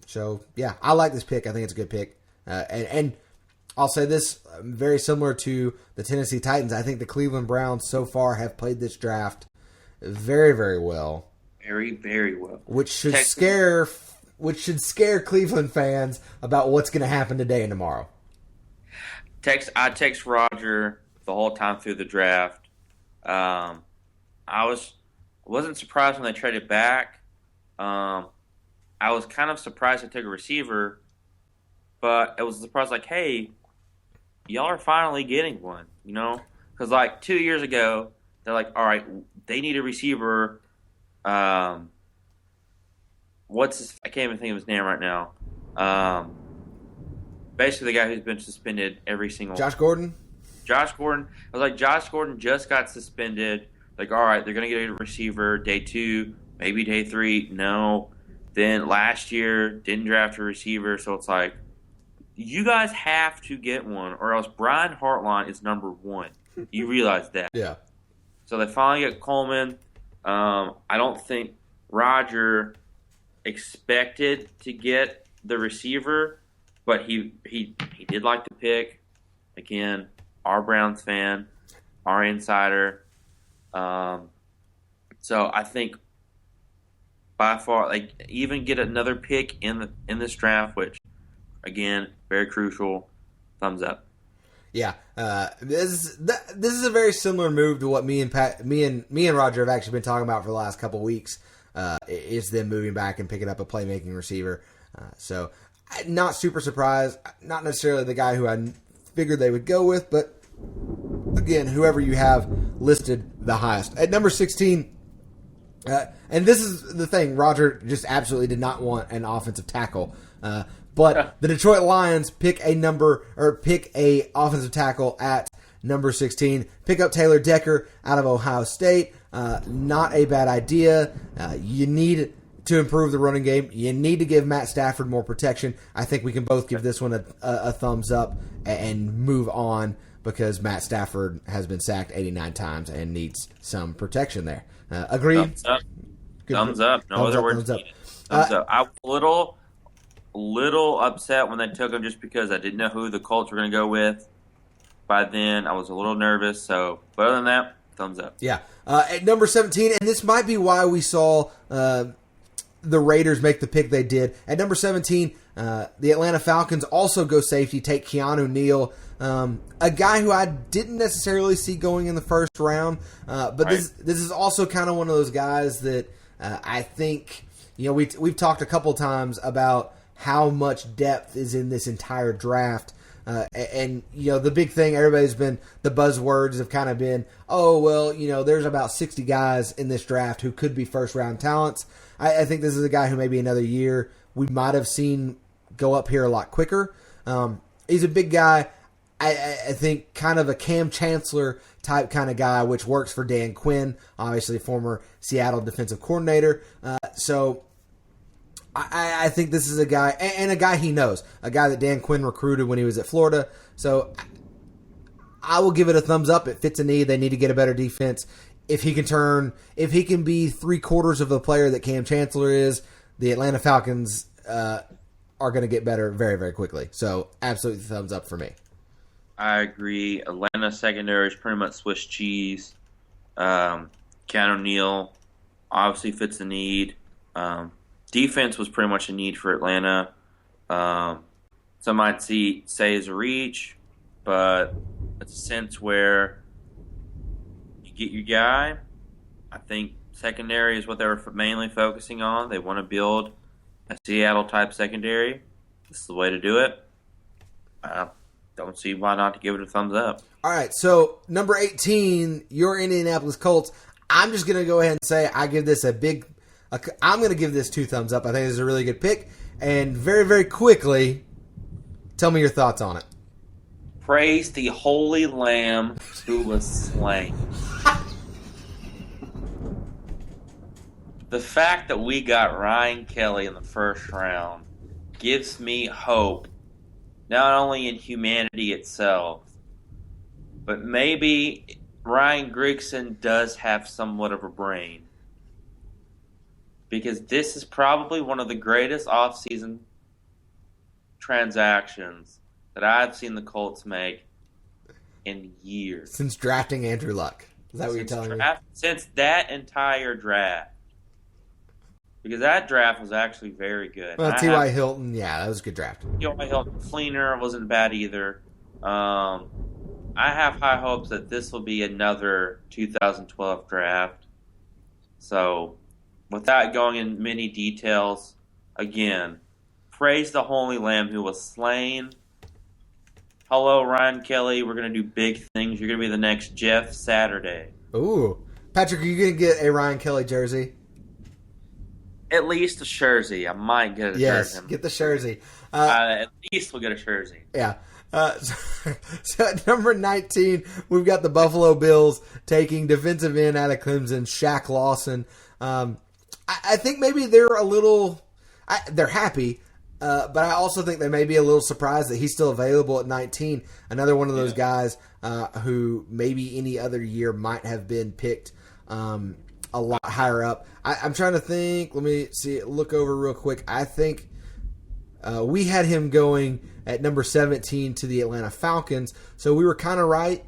So yeah, I like this pick. I think it's a good pick. And I'll say this, very similar to the Tennessee Titans. I think the Cleveland Browns so far have played this draft very, very well.
Very, very well.
Which should scare Cleveland fans about what's going to happen today and tomorrow.
I text Roger the whole time through the draft. I wasn't surprised when they traded back. I was kind of surprised they took a receiver, but it was a surprise like, hey, y'all are finally getting one, you know? Because, 2 years ago, they're like, all right, they need a receiver. What's his, I can't even think of his name right now. Basically, the guy who's been suspended every single.
Josh Gordon.
Josh Gordon. I was like, Josh Gordon just got suspended. Like, all right, they're gonna get a receiver day 2, maybe day 3. No. Then last year didn't draft a receiver, so it's like, you guys have to get one, or else Brian Hartline is number 1. You realize that?
Yeah.
So they finally get Coleman. I don't think Roger expected to get the receiver, but he did like the pick. Again, our Browns fan, our insider. So I think by far, even get another pick in this draft, which again, very crucial. Thumbs up.
Yeah, this is a very similar move to what me and Roger have actually been talking about for the last couple of weeks. Is them moving back and picking up a playmaking receiver. So, not super surprised. Not necessarily the guy who I figured they would go with, but again, whoever you have listed the highest at number 16. And this is the thing: Roger just absolutely did not want an offensive tackle. But the Detroit Lions pick a offensive tackle at number 16. Pick up Taylor Decker out of Ohio State. Not a bad idea. You need to improve the running game. You need to give Matt Stafford more protection. I think we can both give this one a thumbs up and move on because Matt Stafford has been sacked 89 times and needs some protection there. Agreed?
Thumbs up. Thumbs up. No other words. Thumbs up. I was a little upset when they took him just because I didn't know who the Colts were going to go with. By then, I was a little nervous. So, but other than that, thumbs up.
Yeah. At number 17, and this might be why we saw the Raiders make the pick they did. At number 17, the Atlanta Falcons also go safety, take Keanu Neal, a guy who I didn't necessarily see going in the first round. But right. This is also kind of one of those guys that I think, we've talked a couple times about how much depth is in this entire draft. And the big thing, the buzzwords have kind of been, there's about 60 guys in this draft who could be first round talents. I think this is a guy who maybe another year we might have seen go up here a lot quicker. He's a big guy. I think kind of a Cam Chancellor type kind of guy, which works for Dan Quinn, obviously former Seattle defensive coordinator. So I think this is a guy, and a guy he knows, a guy that Dan Quinn recruited when he was at Florida. So I will give it a thumbs up. It fits a need. They need to get a better defense. If he can be 3/4 of the player that Cam Chancellor is, the Atlanta Falcons are going to get better very, very quickly. So absolutely thumbs up for me.
I agree. Atlanta secondary is pretty much Swiss cheese. Keanu Neal obviously fits the need. Defense was pretty much a need for Atlanta. Some might say is a reach, but it's a sense where you get your guy. I think secondary is what they were mainly focusing on. They want to build a Seattle-type secondary. This is the way to do it. I don't see why not to give it a thumbs up.
All right, so number 18, your Indianapolis Colts. I'm just going to go ahead and say I give this I'm going to give this 2 thumbs up. I think this is a really good pick. And very, very quickly, tell me your thoughts on it.
Praise the Holy Lamb who was slain. The fact that we got Ryan Kelly in the first round gives me hope, not only in humanity itself, but maybe Ryan Grigson does have somewhat of a brain. Because this is probably one of the greatest offseason transactions that I've seen the Colts make in years.
Since drafting Andrew Luck. Is that what you're telling me?
Since that entire draft. Because that draft was actually very good.
Well, T.Y. Hilton, yeah, that was a good draft.
T.Y. Hilton, Fleener wasn't bad either. I have high hopes that this will be another 2012 draft. So, without going in many details, again, praise the Holy Lamb who was slain. hello, Ryan Kelly. We're going to do big things. You're going to be the next Jeff Saturday.
Ooh. Patrick, are you going to get a Ryan Kelly jersey?
At least a jersey. I might get a jersey.
Yes, get the jersey.
At least we'll get a jersey.
Yeah. So at number 19, we've got the Buffalo Bills taking defensive end out of Clemson, Shaq Lawson. I think maybe they're a little... they're happy, but I also think they may be a little surprised that he's still available at 19. Another one of those guys who maybe any other year might have been picked a lot higher up. I'm trying to think. Let me see. Look over real quick. I think we had him going at number 17 to the Atlanta Falcons. So we were kind of right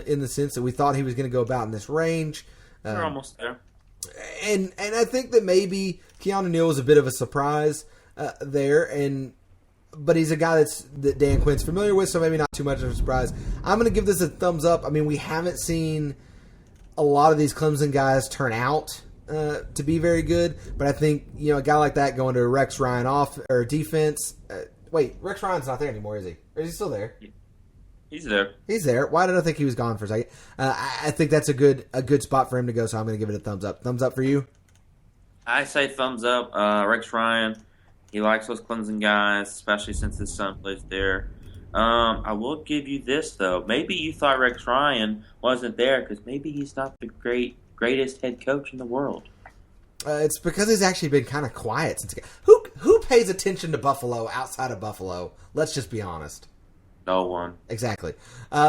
in the sense that we thought he was going to go about in this range.
We're almost there.
And I think that maybe Keanu Neal was a bit of a surprise there, but he's a guy that Dan Quinn's familiar with, so maybe not too much of a surprise. I'm going to give this a thumbs up. I mean, we haven't seen a lot of these Clemson guys turn out to be very good, but I think a guy like that going to Rex Ryan off or defense. Wait, Rex Ryan's not there anymore, is he? Or is he still there?
He's there.
He's there. Why did I think he was gone for a second? I think that's a good spot for him to go, so I'm going to give it a thumbs up. Thumbs up for you?
I say thumbs up. Rex Ryan, he likes those Clemson guys, especially since his son plays there. I will give you this, though. Maybe you thought Rex Ryan wasn't there because maybe he's not the greatest head coach in the world.
It's because he's actually been kind of quiet since. Who pays attention to Buffalo outside of Buffalo? Let's just be honest.
No one.
Exactly.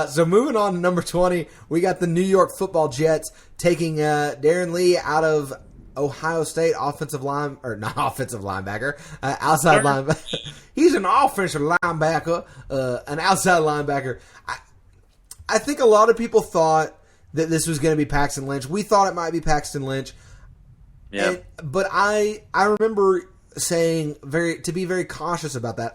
So moving on to number 20, we got the New York Football Jets taking Darren Lee out of Ohio State outside linebacker. He's an offensive linebacker, an outside linebacker. I think a lot of people thought that this was going to be Paxton Lynch. We thought it might be Paxton Lynch.
Yeah.
But I remember saying to be very cautious about that.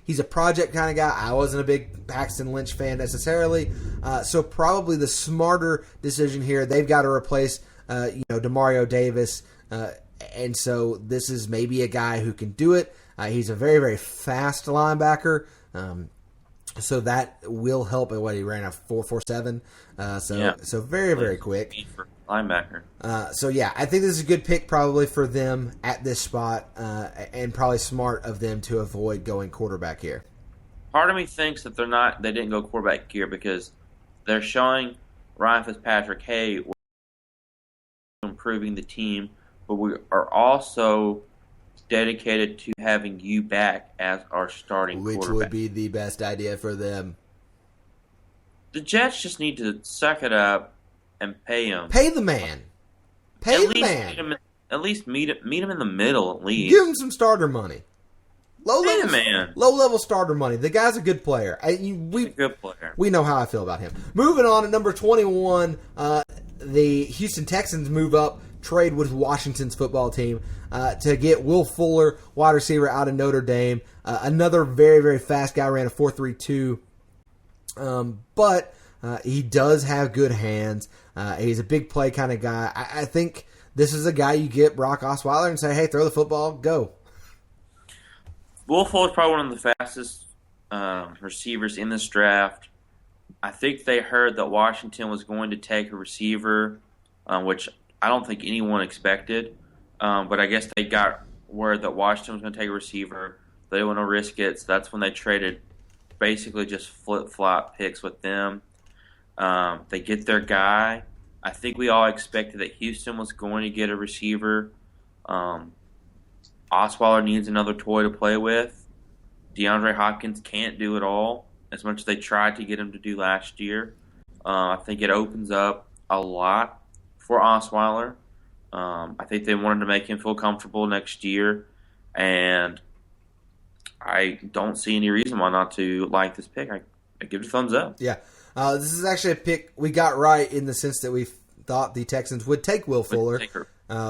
He's a project kind of guy. I wasn't a big Paxton Lynch fan necessarily. So probably the smarter decision here, they've got to replace Demario Davis. And so this is maybe a guy who can do it. He's a very, very fast linebacker. So that will help. He ran a 4.47. So very, very quick.
For linebacker.
I think this is a good pick probably for them at this spot, and probably smart of them to avoid going quarterback here.
Part of me thinks that they didn't go quarterback here because they're showing Ryan Fitzpatrick, hey, we're improving the team, but we are also dedicated to having you back as our starting quarterback.
Which would be the best idea for them.
The Jets just need to suck it up and pay him.
Pay the man.
At least meet him in the middle at least.
Give him some starter money. Low level starter money. The guy's a good player.
He's a good player.
We know how I feel about him. Moving on at number 21, the Houston Texans move up, trade with Washington's football team to get Will Fuller, wide receiver out of Notre Dame. Another very, very fast guy, ran a 4.32. But he does have good hands. He's a big play kind of guy. I think this is a guy you get Brock Osweiler and say, hey, throw the football, go.
Will Fuller is probably one of the fastest receivers in this draft. I think they heard that Washington was going to take a receiver, which I don't think anyone expected. But I guess they got word that Washington was going to take a receiver. They didn't want to risk it, so that's when they traded basically just flip-flop picks with them. They get their guy. I think we all expected that Houston was going to get a receiver. Osweiler needs another toy to play with. DeAndre Hopkins can't do it all, as much as they tried to get him to do last year. I think it opens up a lot for Osweiler. I think they wanted to make him feel comfortable next year, and I don't see any reason why not to like this pick. I give it a thumbs up.
Yeah. This is actually a pick we got right in the sense that we thought the Texans would take Will Fuller.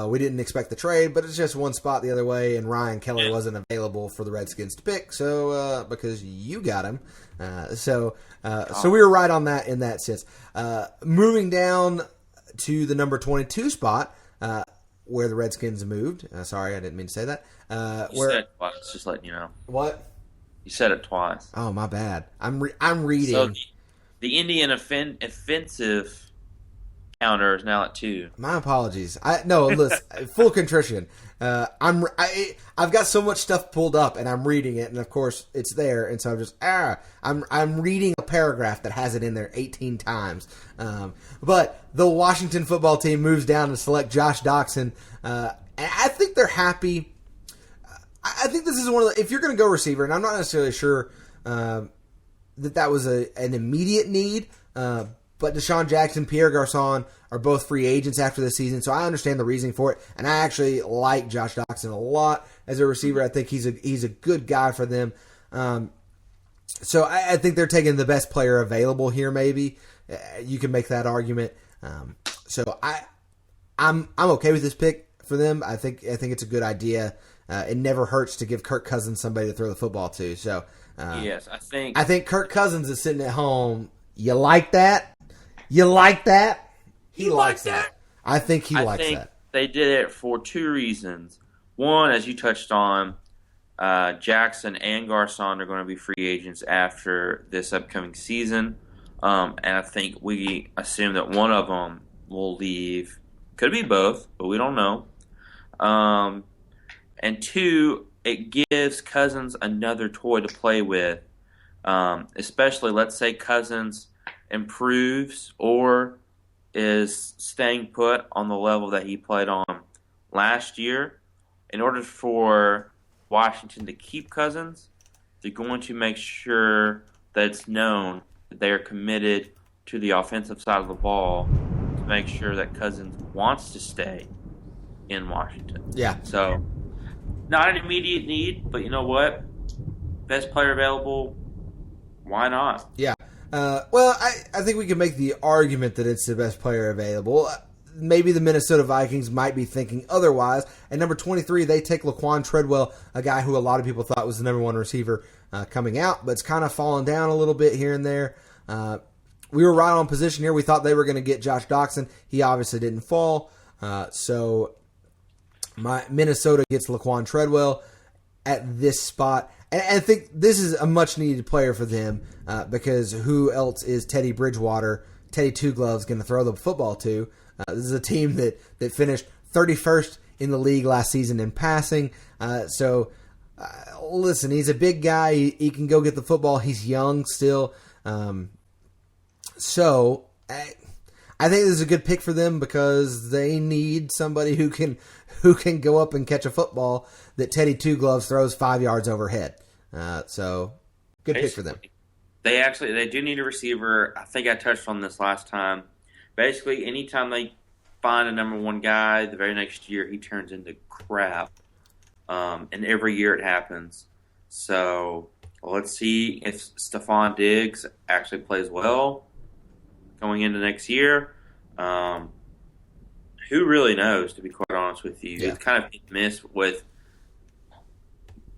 We didn't expect the trade, but it's just one spot the other way, and Ryan Kelly wasn't available for the Redskins to pick, so because you got him. So we were right on that in that sense. Moving down to the number 22 spot, where the Redskins moved. Sorry, I didn't mean to say that.
You said, well, it's just letting you know.
What?
You said it twice.
Oh, my bad. I'm reading.
So the Indian offensive counter is now at 2.
My apologies. Listen, full contrition. I've got so much stuff pulled up, and I'm reading it, and of course it's there, and so I'm reading a paragraph that has it in there 18 times. But the Washington football team moves down to select Josh Doxson, and I think they're happy. I think this is one of the, if you're going to go receiver, and I'm not necessarily sure that was an immediate need. But Deshaun Jackson, Pierre Garçon are both free agents after the season, so I understand the reasoning for it. And I actually like Josh Doxson a lot as a receiver. I think he's a good guy for them. So I think they're taking the best player available here. Maybe you can make that argument. So I'm okay with this pick for them. I think it's a good idea. It never hurts to give Kirk Cousins somebody to throw the football to. So
yes, I think
Kirk Cousins is sitting at home. You like that? You like that? He likes that. I think he likes that.
They did it for 2 reasons. One, as you touched on, Jackson and Garçon are going to be free agents after this upcoming season. And I think we assume that one of them will leave. Could be both, but we don't know. And 2, it gives Cousins another toy to play with. Especially, let's say Cousins improves or is staying put on the level that he played on last year. In order for Washington to keep Cousins, they're going to make sure that it's known that they are committed to the offensive side of the ball to make sure that Cousins wants to stay in Washington.
Yeah.
So, not an immediate need, but you know what? Best player available, why not?
Yeah. Well, I think we can make the argument that it's the best player available. Maybe the Minnesota Vikings might be thinking otherwise. At number 23, they take Laquan Treadwell, a guy who a lot of people thought was the number 1 receiver coming out, but it's kind of fallen down a little bit here and there. We were right on position here. We thought they were going to get Josh Doxson. He obviously didn't fall. So Minnesota gets Laquan Treadwell at this spot. And I think this is a much-needed player for them because who else is Teddy Bridgewater, Teddy Two Gloves, going to throw the football to? This is a team that finished 31st in the league last season in passing. Listen, he's a big guy. He can go get the football. He's young still. I think this is a good pick for them because they need somebody who can go up and catch a football that Teddy Two Gloves throws 5 yards overhead. Good pick for them.
They do need a receiver. I think I touched on this last time. Basically, anytime they find a number 1 guy, the very next year he turns into crap. And every year it happens. So let's see if Stephon Diggs actually plays well going into next year. Who really knows, to be quite honest with you? Yeah. It's kind of missed with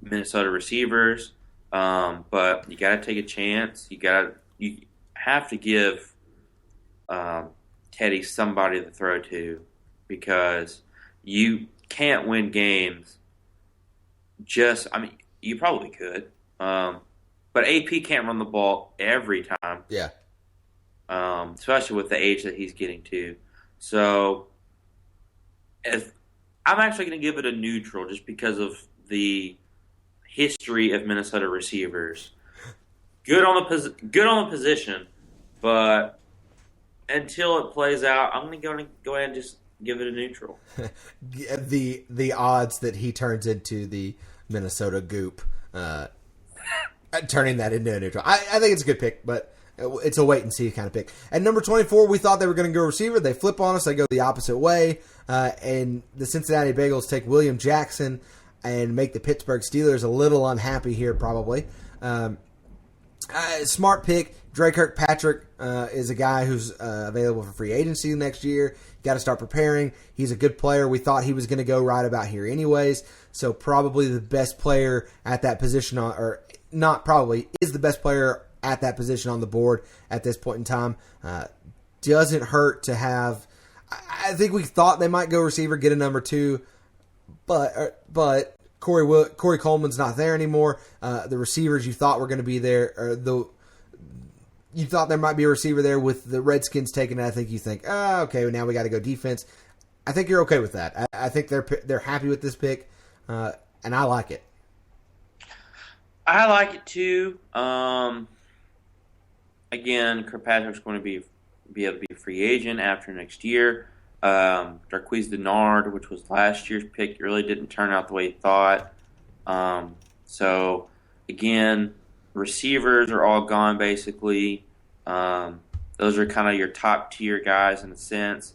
Minnesota receivers, but you got to take a chance. You have to give Teddy somebody to throw to because you can't win games. You probably could, but AP can't run the ball every time.
Yeah.
Especially with the age that he's getting to. So, if I'm actually going to give it a neutral just because of the history of Minnesota receivers. Good on the position, but until it plays out, I'm going to go ahead and just give it a neutral.
The odds that he turns into the Minnesota Goop, turning that into a neutral. I think it's a good pick, but it's a wait and see kind of pick. At number 24, we thought they were going to go receiver. They flip on us. They go the opposite way. And the Cincinnati Bengals take William Jackson and make the Pittsburgh Steelers a little unhappy here probably. Smart pick. Dre Kirkpatrick is a guy who's available for free agency next year. Got to start preparing. He's a good player. We thought he was going to go right about here anyways. So probably the best player at that position, is the best player at that position on the board at this point in time. Doesn't hurt to have. I think we thought they might go receiver, get a number 2, but Corey Coleman's not there anymore. The receivers you thought were going to be there, or you thought there might be a receiver there with the Redskins taking it. I think you think, okay, now we got to go defense. I think you're okay with that. I think they're happy with this pick, and I like it.
I like it too. Again, Kirkpatrick's going to be able to be a free agent after next year. Darqueze Dennard, which was last year's pick, really didn't turn out the way he thought. So, again, receivers are all gone basically. Those are kind of your top tier guys in a sense.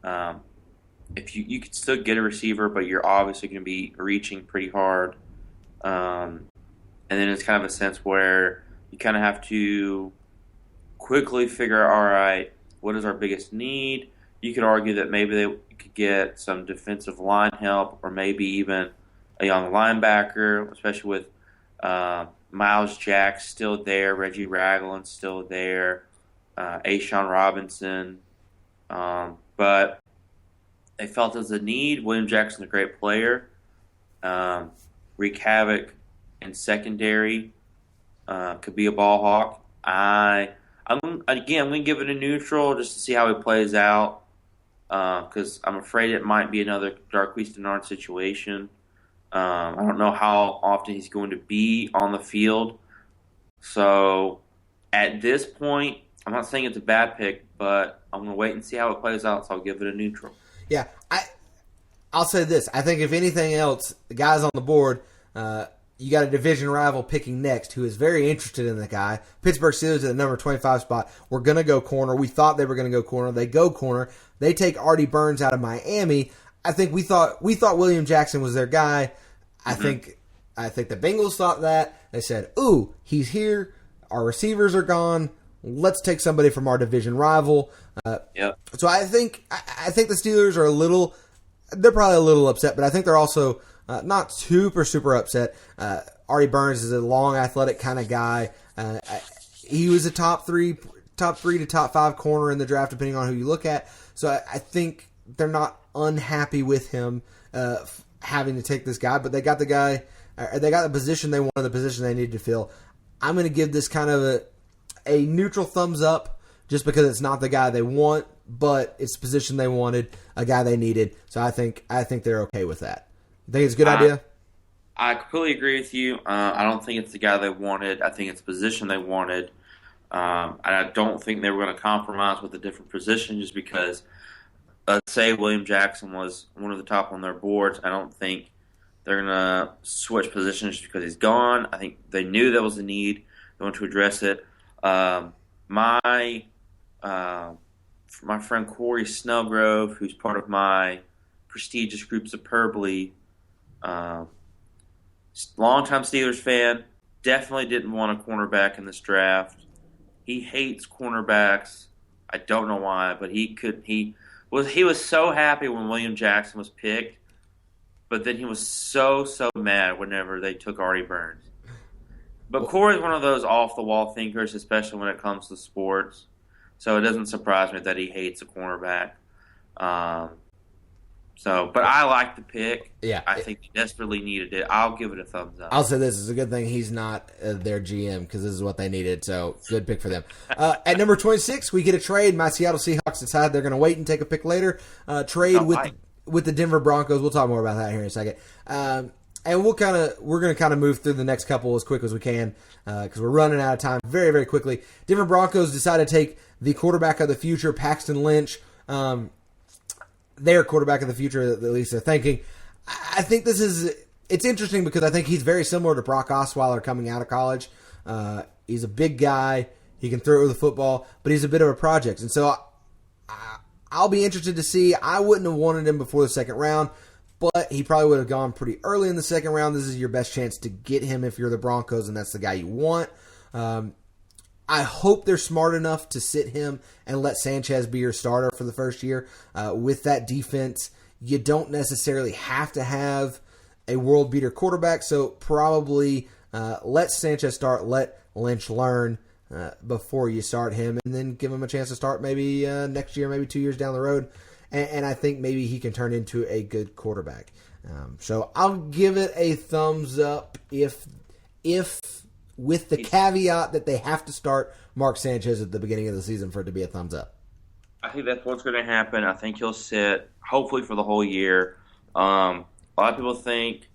If you could still get a receiver, but you're obviously going to be reaching pretty hard. And then it's kind of a sense where you kind of have to quickly figure out, all right, what is our biggest need? You could argue that maybe they could get some defensive line help, or maybe even a young linebacker, especially with Miles Jack still there, Reggie Ragland's still there, Ashawn Robinson. But they felt as a need. William Jackson's a great player. Wreak havoc in secondary. Could be a ball hawk. I'm going to give it a neutral just to see how he plays out, because I'm afraid it might be another Darqueze Dennard situation. I don't know how often he's going to be on the field. So at this point, I'm not saying it's a bad pick, but I'm going to wait and see how it plays out, so I'll give it a neutral.
Yeah, I'll say this. I think if anything else, the guys on the board, you got a division rival picking next who is very interested in the guy. Pittsburgh Steelers at the number 25 spot. We're going to go corner. We thought they were going to go corner. They go corner. They take Artie Burns out of Miami. I think we thought William Jackson was their guy. I think the Bengals thought that. They said, ooh, he's here. Our receivers are gone. Let's take somebody from our division rival. So I think the Steelers are they're probably a little upset, but I think they're also not super upset. Artie Burns is a long, athletic kind of guy. He was a top three to top 5 corner in the draft, depending on who you look at. So I think they're not unhappy with him having to take this guy, but they got the guy. They got the position they wanted, the position they needed to fill. I'm going to give this kind of a neutral thumbs up, just because it's not the guy they want, but it's the position they wanted, a guy they needed. So I think they're okay with that. Think it's a good idea?
I completely agree with you. I don't think it's the guy they wanted. I think it's the position they wanted. And I don't think they were going to compromise with a different position just because, let's say William Jackson was one of the top on their boards. I don't think they're going to switch positions just because he's gone. I think they knew that was a need. They wanted to address it. My friend Corey Snellgrove, who's part of my prestigious group Superbly, longtime Steelers fan, definitely didn't want a cornerback in this draft. He hates cornerbacks. I don't know why, but he was so happy when William Jackson was picked, but then he was so mad whenever they took Artie Burns. But Corey's one of those off-the-wall thinkers, especially when it comes to sports. So it doesn't surprise me that he hates a cornerback. But I like the pick.
Yeah,
I think they desperately needed it. I'll give it a thumbs up.
I'll say this is a good thing he's not their GM, because this is what they needed. So good pick for them. At number 26, we get a trade. My Seattle Seahawks decide they're going to wait and take a pick later. Trade with the Denver Broncos. We'll talk more about that here in a second. And we're going to move through the next couple as quick as we can, because we're running out of time very, very quickly. Denver Broncos decided to take the quarterback of the future, Paxton Lynch. Their quarterback of the future, at least they're thinking. I think it's interesting because I think he's very similar to Brock Osweiler coming out of college. He's a big guy. He can throw the football, but he's a bit of a project. And so I'll be interested to see. I wouldn't have wanted him before the second round, but he probably would have gone pretty early in the second round. This is your best chance to get him if you're the Broncos, and that's the guy you want. I hope they're smart enough to sit him and let Sanchez be your starter for the first year. With that defense, you don't necessarily have to have a world-beater quarterback, so probably let Sanchez start, let Lynch learn before you start him, and then give him a chance to start maybe next year, maybe 2 years down the road. And I think maybe he can turn into a good quarterback. So I'll give it a thumbs up if with the caveat that they have to start Mark Sanchez at the beginning of the season for it to be a thumbs up.
I think that's what's going to happen. I think he'll sit, hopefully, for the whole year. A lot of people think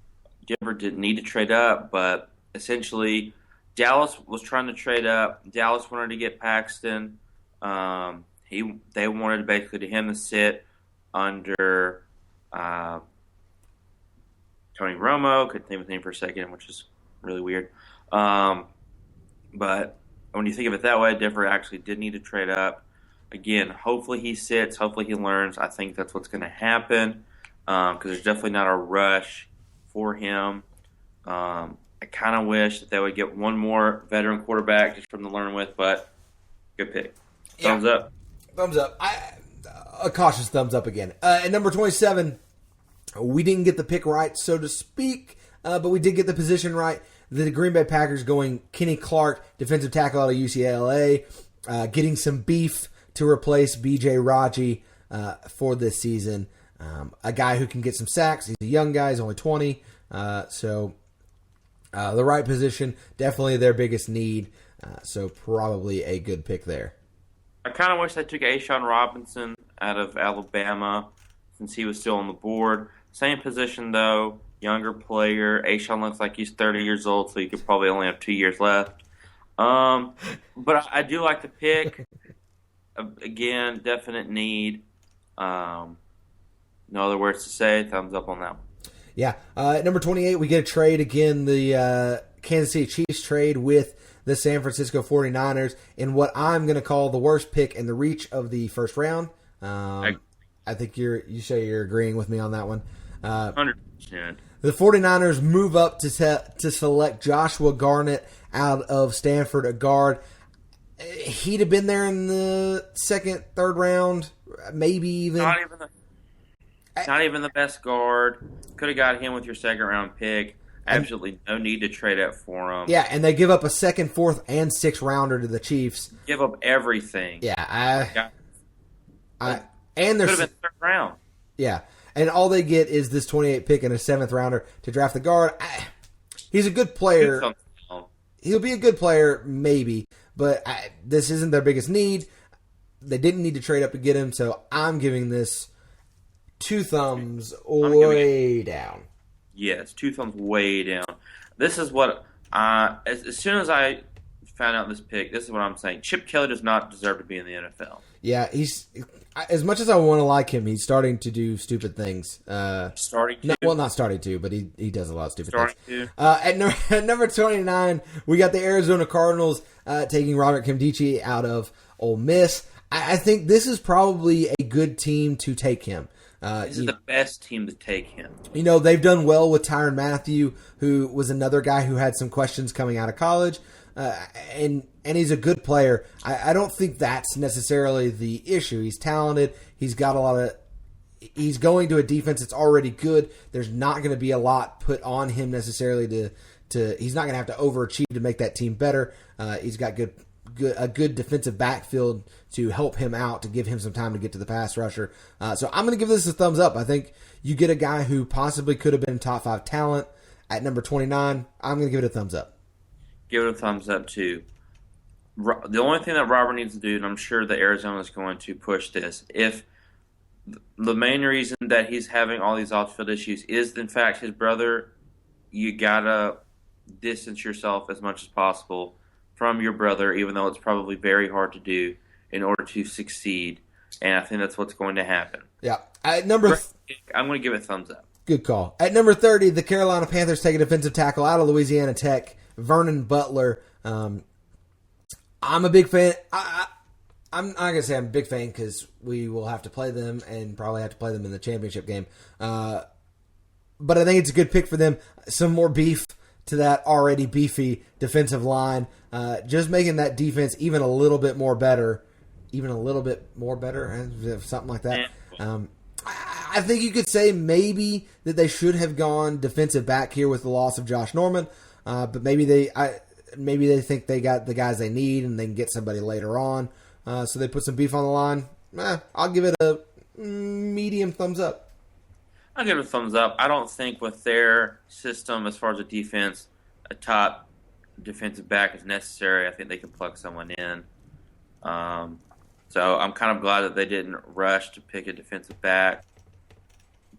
Denver didn't need to trade up, but essentially Dallas was trying to trade up. Dallas wanted to get Paxton. They wanted basically him to sit under Tony Romo. Couldn't think of his name for a second, which is really weird. But when you think of it that way, Denver actually did need to trade up. Again, hopefully he sits. Hopefully he learns. I think that's what's going to happen because there's definitely not a rush for him. I kind of wish that they would get one more veteran quarterback just from to learn with, but good pick. Thumbs up.
Thumbs up. A cautious thumbs up again. At number 27, we didn't get the pick right, so to speak, but we did get the position right. The Green Bay Packers going Kenny Clark, defensive tackle out of UCLA, getting some beef to replace B.J. Raji for this season. A guy who can get some sacks. He's a young guy. He's only 20. So the right position, definitely their biggest need. So probably a good pick there.
I kind of wish they took A'Shawn Robinson out of Alabama since he was still on the board. Same position, though. Younger player. A'Shawn looks like he's 30 years old, so he could probably only have 2 years left. But I do like the pick. Again, definite need. No other words to say. Thumbs up on that one.
Yeah. At number 28, we get a trade again. The Kansas City Chiefs trade with the San Francisco 49ers in what I'm going to call the worst pick in the reach of the first round. I think you say you're agreeing with me on that one.
100%.
The 49ers move up to select Joshua Garnett out of Stanford, a guard. He'd have been there in the second, third round, maybe even.
Not even the best guard. Could have got him with your second round pick. Absolutely no need to trade up for him.
Yeah, and they give up a second, fourth, and sixth rounder to the Chiefs.
Give up everything.
Yeah, and there's
could have been third round.
Yeah, and all they get is this 28 pick and a seventh rounder to draft the guard. He's a good player. He'll be a good player, maybe, but this isn't their biggest need. They didn't need to trade up to get him, so I'm giving this 2 thumbs way down.
Yes, 2 thumbs way down. This is what as soon as I found out this pick, this is what I'm saying. Chip Kelly does not deserve to be in the NFL.
Yeah, he's as much as I want to like him, he's starting to do stupid things.
Not
starting to, but he does a lot of stupid things.
To.
At number 29, we got the Arizona Cardinals taking Robert Nkemdiche out of Ole Miss. I think this is probably a good team to take him.
This is the best team to take him.
You know, they've done well with Tyrann Mathieu, who was another guy who had some questions coming out of college. And he's a good player. I don't think that's necessarily the issue. He's talented. He's got a lot of. He's going to a defense that's already good. There's not going to be a lot put on him necessarily to. He's not going to have to overachieve to make that team better. He's got a good defensive backfield to help him out, to give him some time to get to the pass rusher. So I'm going to give this a thumbs up. I think you get a guy who possibly could have been top 5 talent at number 29. I'm going to give it a thumbs up.
Give it a thumbs up, too. The only thing that Robert needs to do, and I'm sure that Arizona is going to push this, if the main reason that he's having all these off-field issues is, in fact, his brother, you got to distance yourself as much as possible from your brother, even though it's probably very hard to do in order to succeed. And I think that's what's going to happen.
Yeah.
I'm going to give it a thumbs up. Good
call. At number 30, the Carolina Panthers take a defensive tackle out of Louisiana Tech, Vernon Butler. I'm a big fan. I'm not going to say I'm a big fan because we will have to play them and probably have to play them in the championship game. But I think it's a good pick for them. Some more beef to that already beefy defensive line. Just making that defense even a little bit more better. Something like that. I think you could say maybe that they should have gone defensive back here with the loss of Josh Norman. But maybe they think they got the guys they need and they can get somebody later on. So they put some beef on the line. I'll give it a medium thumbs up.
I'll give it a thumbs up. I don't think with their system, as far as the defense, a top defensive back is necessary. I think they can plug someone in. So I'm kind of glad that they didn't rush to pick a defensive back.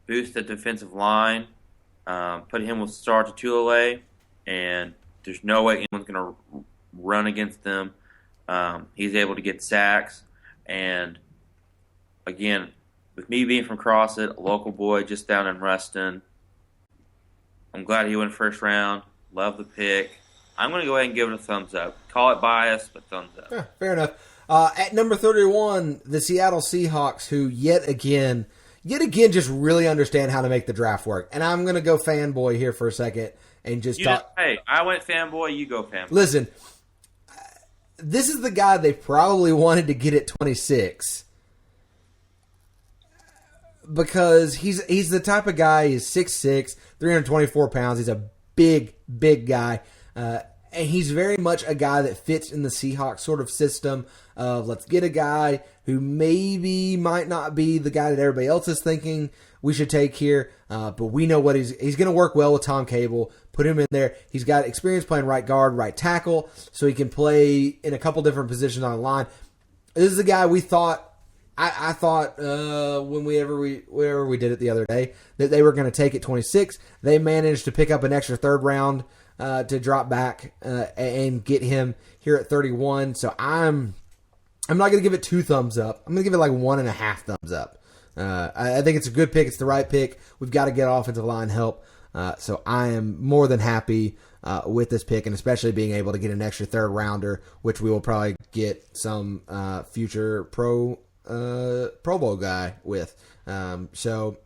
Boost the defensive line. Put him with Star to Tulele, and there's no way anyone's going to run against them. He's able to get sacks. And, again, with me being from Crossit, a local boy just down in Ruston, I'm glad he went first round. Love the pick. I'm going to go ahead and give it a thumbs up. Call it biased, but thumbs up.
Yeah, fair enough. At number 31, the Seattle Seahawks, who yet again just really understand how to make the draft work. And I'm going to go fanboy here for a second and just talk.
Hey, I went fanboy, you go fanboy.
Listen, this is the guy they probably wanted to get at 26. Because he's the type of guy, he's 6'6", 324 pounds. He's a big guy. And he's very much a guy that fits in the Seahawks sort of system of let's get a guy who maybe might not be the guy that everybody else is thinking we should take here, but we know what he's going to work well with Tom Cable. Put him in there. He's got experience playing right guard, right tackle, so he can play in a couple different positions on the line. This is the guy we thought. I thought whenever we did it the other day that they were going to take it 26. They managed to pick up an extra third round to drop back and get him here at 31. So I'm not going to give it 2 thumbs up. I'm going to give it like 1.5 thumbs up. I think it's a good pick. It's the right pick. We've got to get offensive line help. So I am more than happy with this pick, and especially being able to get an extra third rounder, which we will probably get some future Pro Bowl guy with. So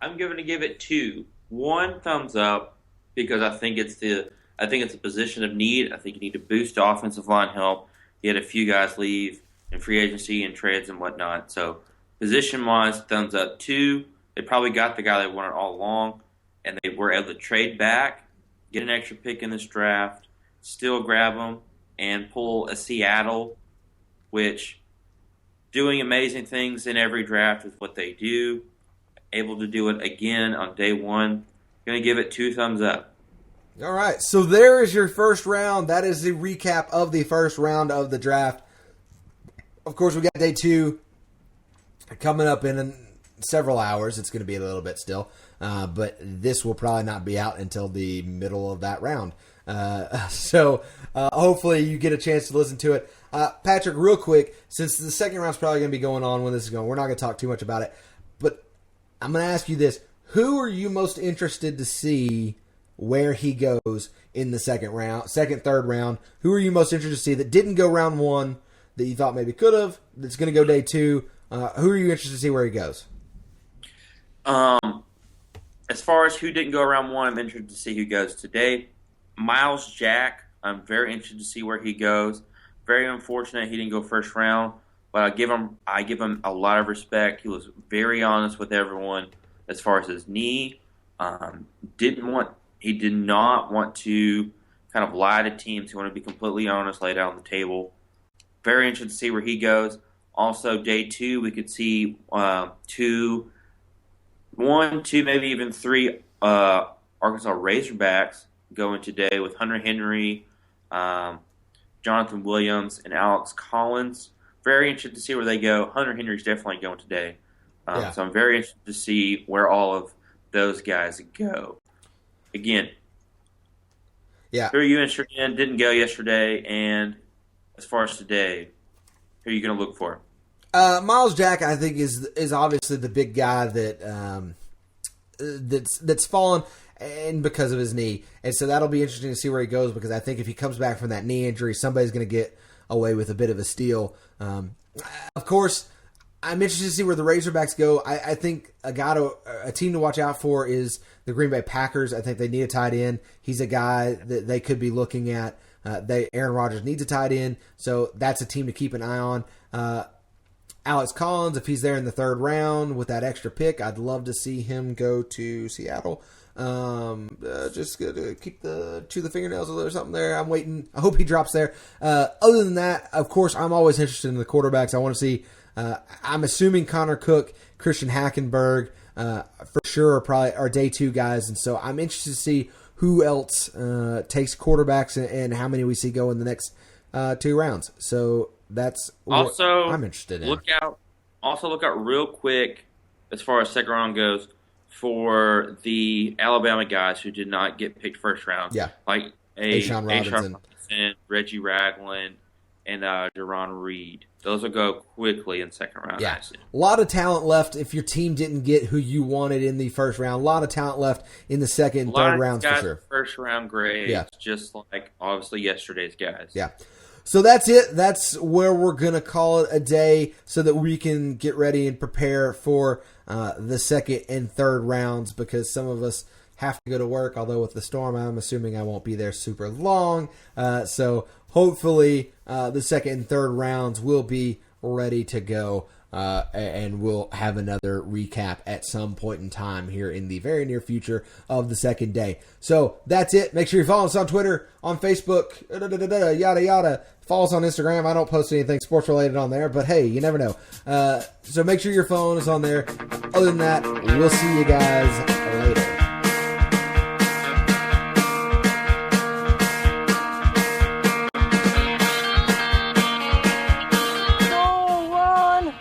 I'm going to give it 2. 1 thumbs up because I think it's a position of need. I think you need to boost offensive line help. You had a few guys leave in free agency and trades and whatnot. So position-wise, thumbs up. 2, they probably got the guy they wanted all along, and they were able to trade back, get an extra pick in this draft, still grab them, and pull a Seattle, which doing amazing things in every draft is what they do. Able to do it again on day 1. Going to give it 2 thumbs up.
All right, so there is your first round. That is the recap of the first round of the draft. Of course, we got day 2 coming up in several hours. It's going to be a little bit still, but this will probably not be out until the middle of that round. So hopefully you get a chance to listen to it. Patrick, real quick, since the second round's probably going to be going on when this is going, we're not going to talk too much about it, but I'm going to ask you this. Who are you most interested to see where he goes in the second, third round? Who are you most interested to see that didn't go round 1 that you thought maybe could have, that's going to go day 2? Who are you interested to see where he goes?
As far as who didn't go round 1, I'm interested to see who goes today. Miles Jack, I'm very interested to see where he goes. Very unfortunate he didn't go first round, but I give him a lot of respect. He was very honest with everyone as far as his knee. He did not want to kind of lie to teams. He wanted to be completely honest, lay it out on the table. Very interested to see where he goes. Also, day 2, we could see 2, maybe even 3 Arkansas Razorbacks going today with Hunter Henry, Jonathan Williams, and Alex Collins. Very interested to see where they go. Hunter Henry's definitely going today. So I'm very interested to see where all of those guys go. Again, who are you interested in? Didn't go yesterday, and as far as today, who are you going to look for?
Miles Jack, I think, is obviously the big guy that's fallen, and because of his knee, and so that'll be interesting to see where he goes, because I think if he comes back from that knee injury, somebody's going to get away with a bit of a steal. Of course, I'm interested to see where the Razorbacks go. I think a team to watch out for is the Green Bay Packers. I think they need a tight end. He's a guy that they could be looking at. Aaron Rodgers needs a tight end, so that's a team to keep an eye on. Alex Collins, if he's there in the third round with that extra pick, I'd love to see him go to Seattle. Just to keep chew the fingernails or something there. I'm waiting. I hope he drops there. Other than that, of course, I'm always interested in the quarterbacks. I want to see. I'm assuming Connor Cook, Christian Hackenberg, for sure are probably our day 2 guys. And so I'm interested to see who else takes quarterbacks and how many we see go in the next 2 rounds. So that's
also
what I'm interested in.
Look out real quick as far as second round goes for the Alabama guys who did not get picked first round.
Yeah.
Like
A'Shawn Robinson,
Reggie Ragland, and Jerron Reed. Those will go quickly in second round.
Yeah. A lot of talent left if your team didn't get who you wanted in the first round. A lot of talent left in the second and third rounds for sure.
First round grades, just like obviously yesterday's guys.
Yeah. So that's it. That's where we're going to call it a day so that we can get ready and prepare for the second and third rounds, because some of us have to go to work, although with the storm, I'm assuming I won't be there super long. So hopefully the second and third rounds will be ready to go, and we'll have another recap at some point in time here in the very near future of the second day. So that's it. Make sure you follow us on Twitter, on Facebook, yada yada. Follow us on Instagram. I don't post anything sports related on there, but hey, you never know. So make sure your phone is on there. Other than that, we'll see you guys later.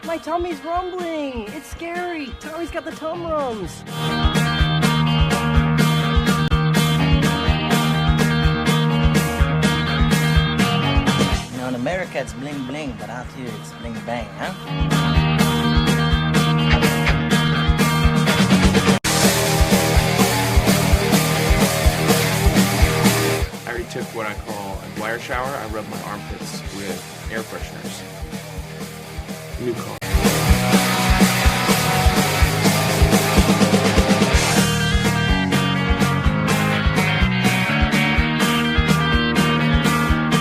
My tummy's rumbling. It's scary. Tommy's got the tum rums.
You know, in America it's bling bling, but out here it's bling bang, huh?
I already took what I call a wire shower. I rub my armpits with air fresheners. New call.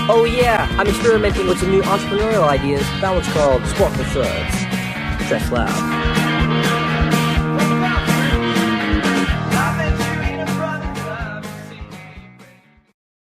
Oh yeah, I'm experimenting with some new entrepreneurial ideas. That one's called Sport for Thirds. Dress loud.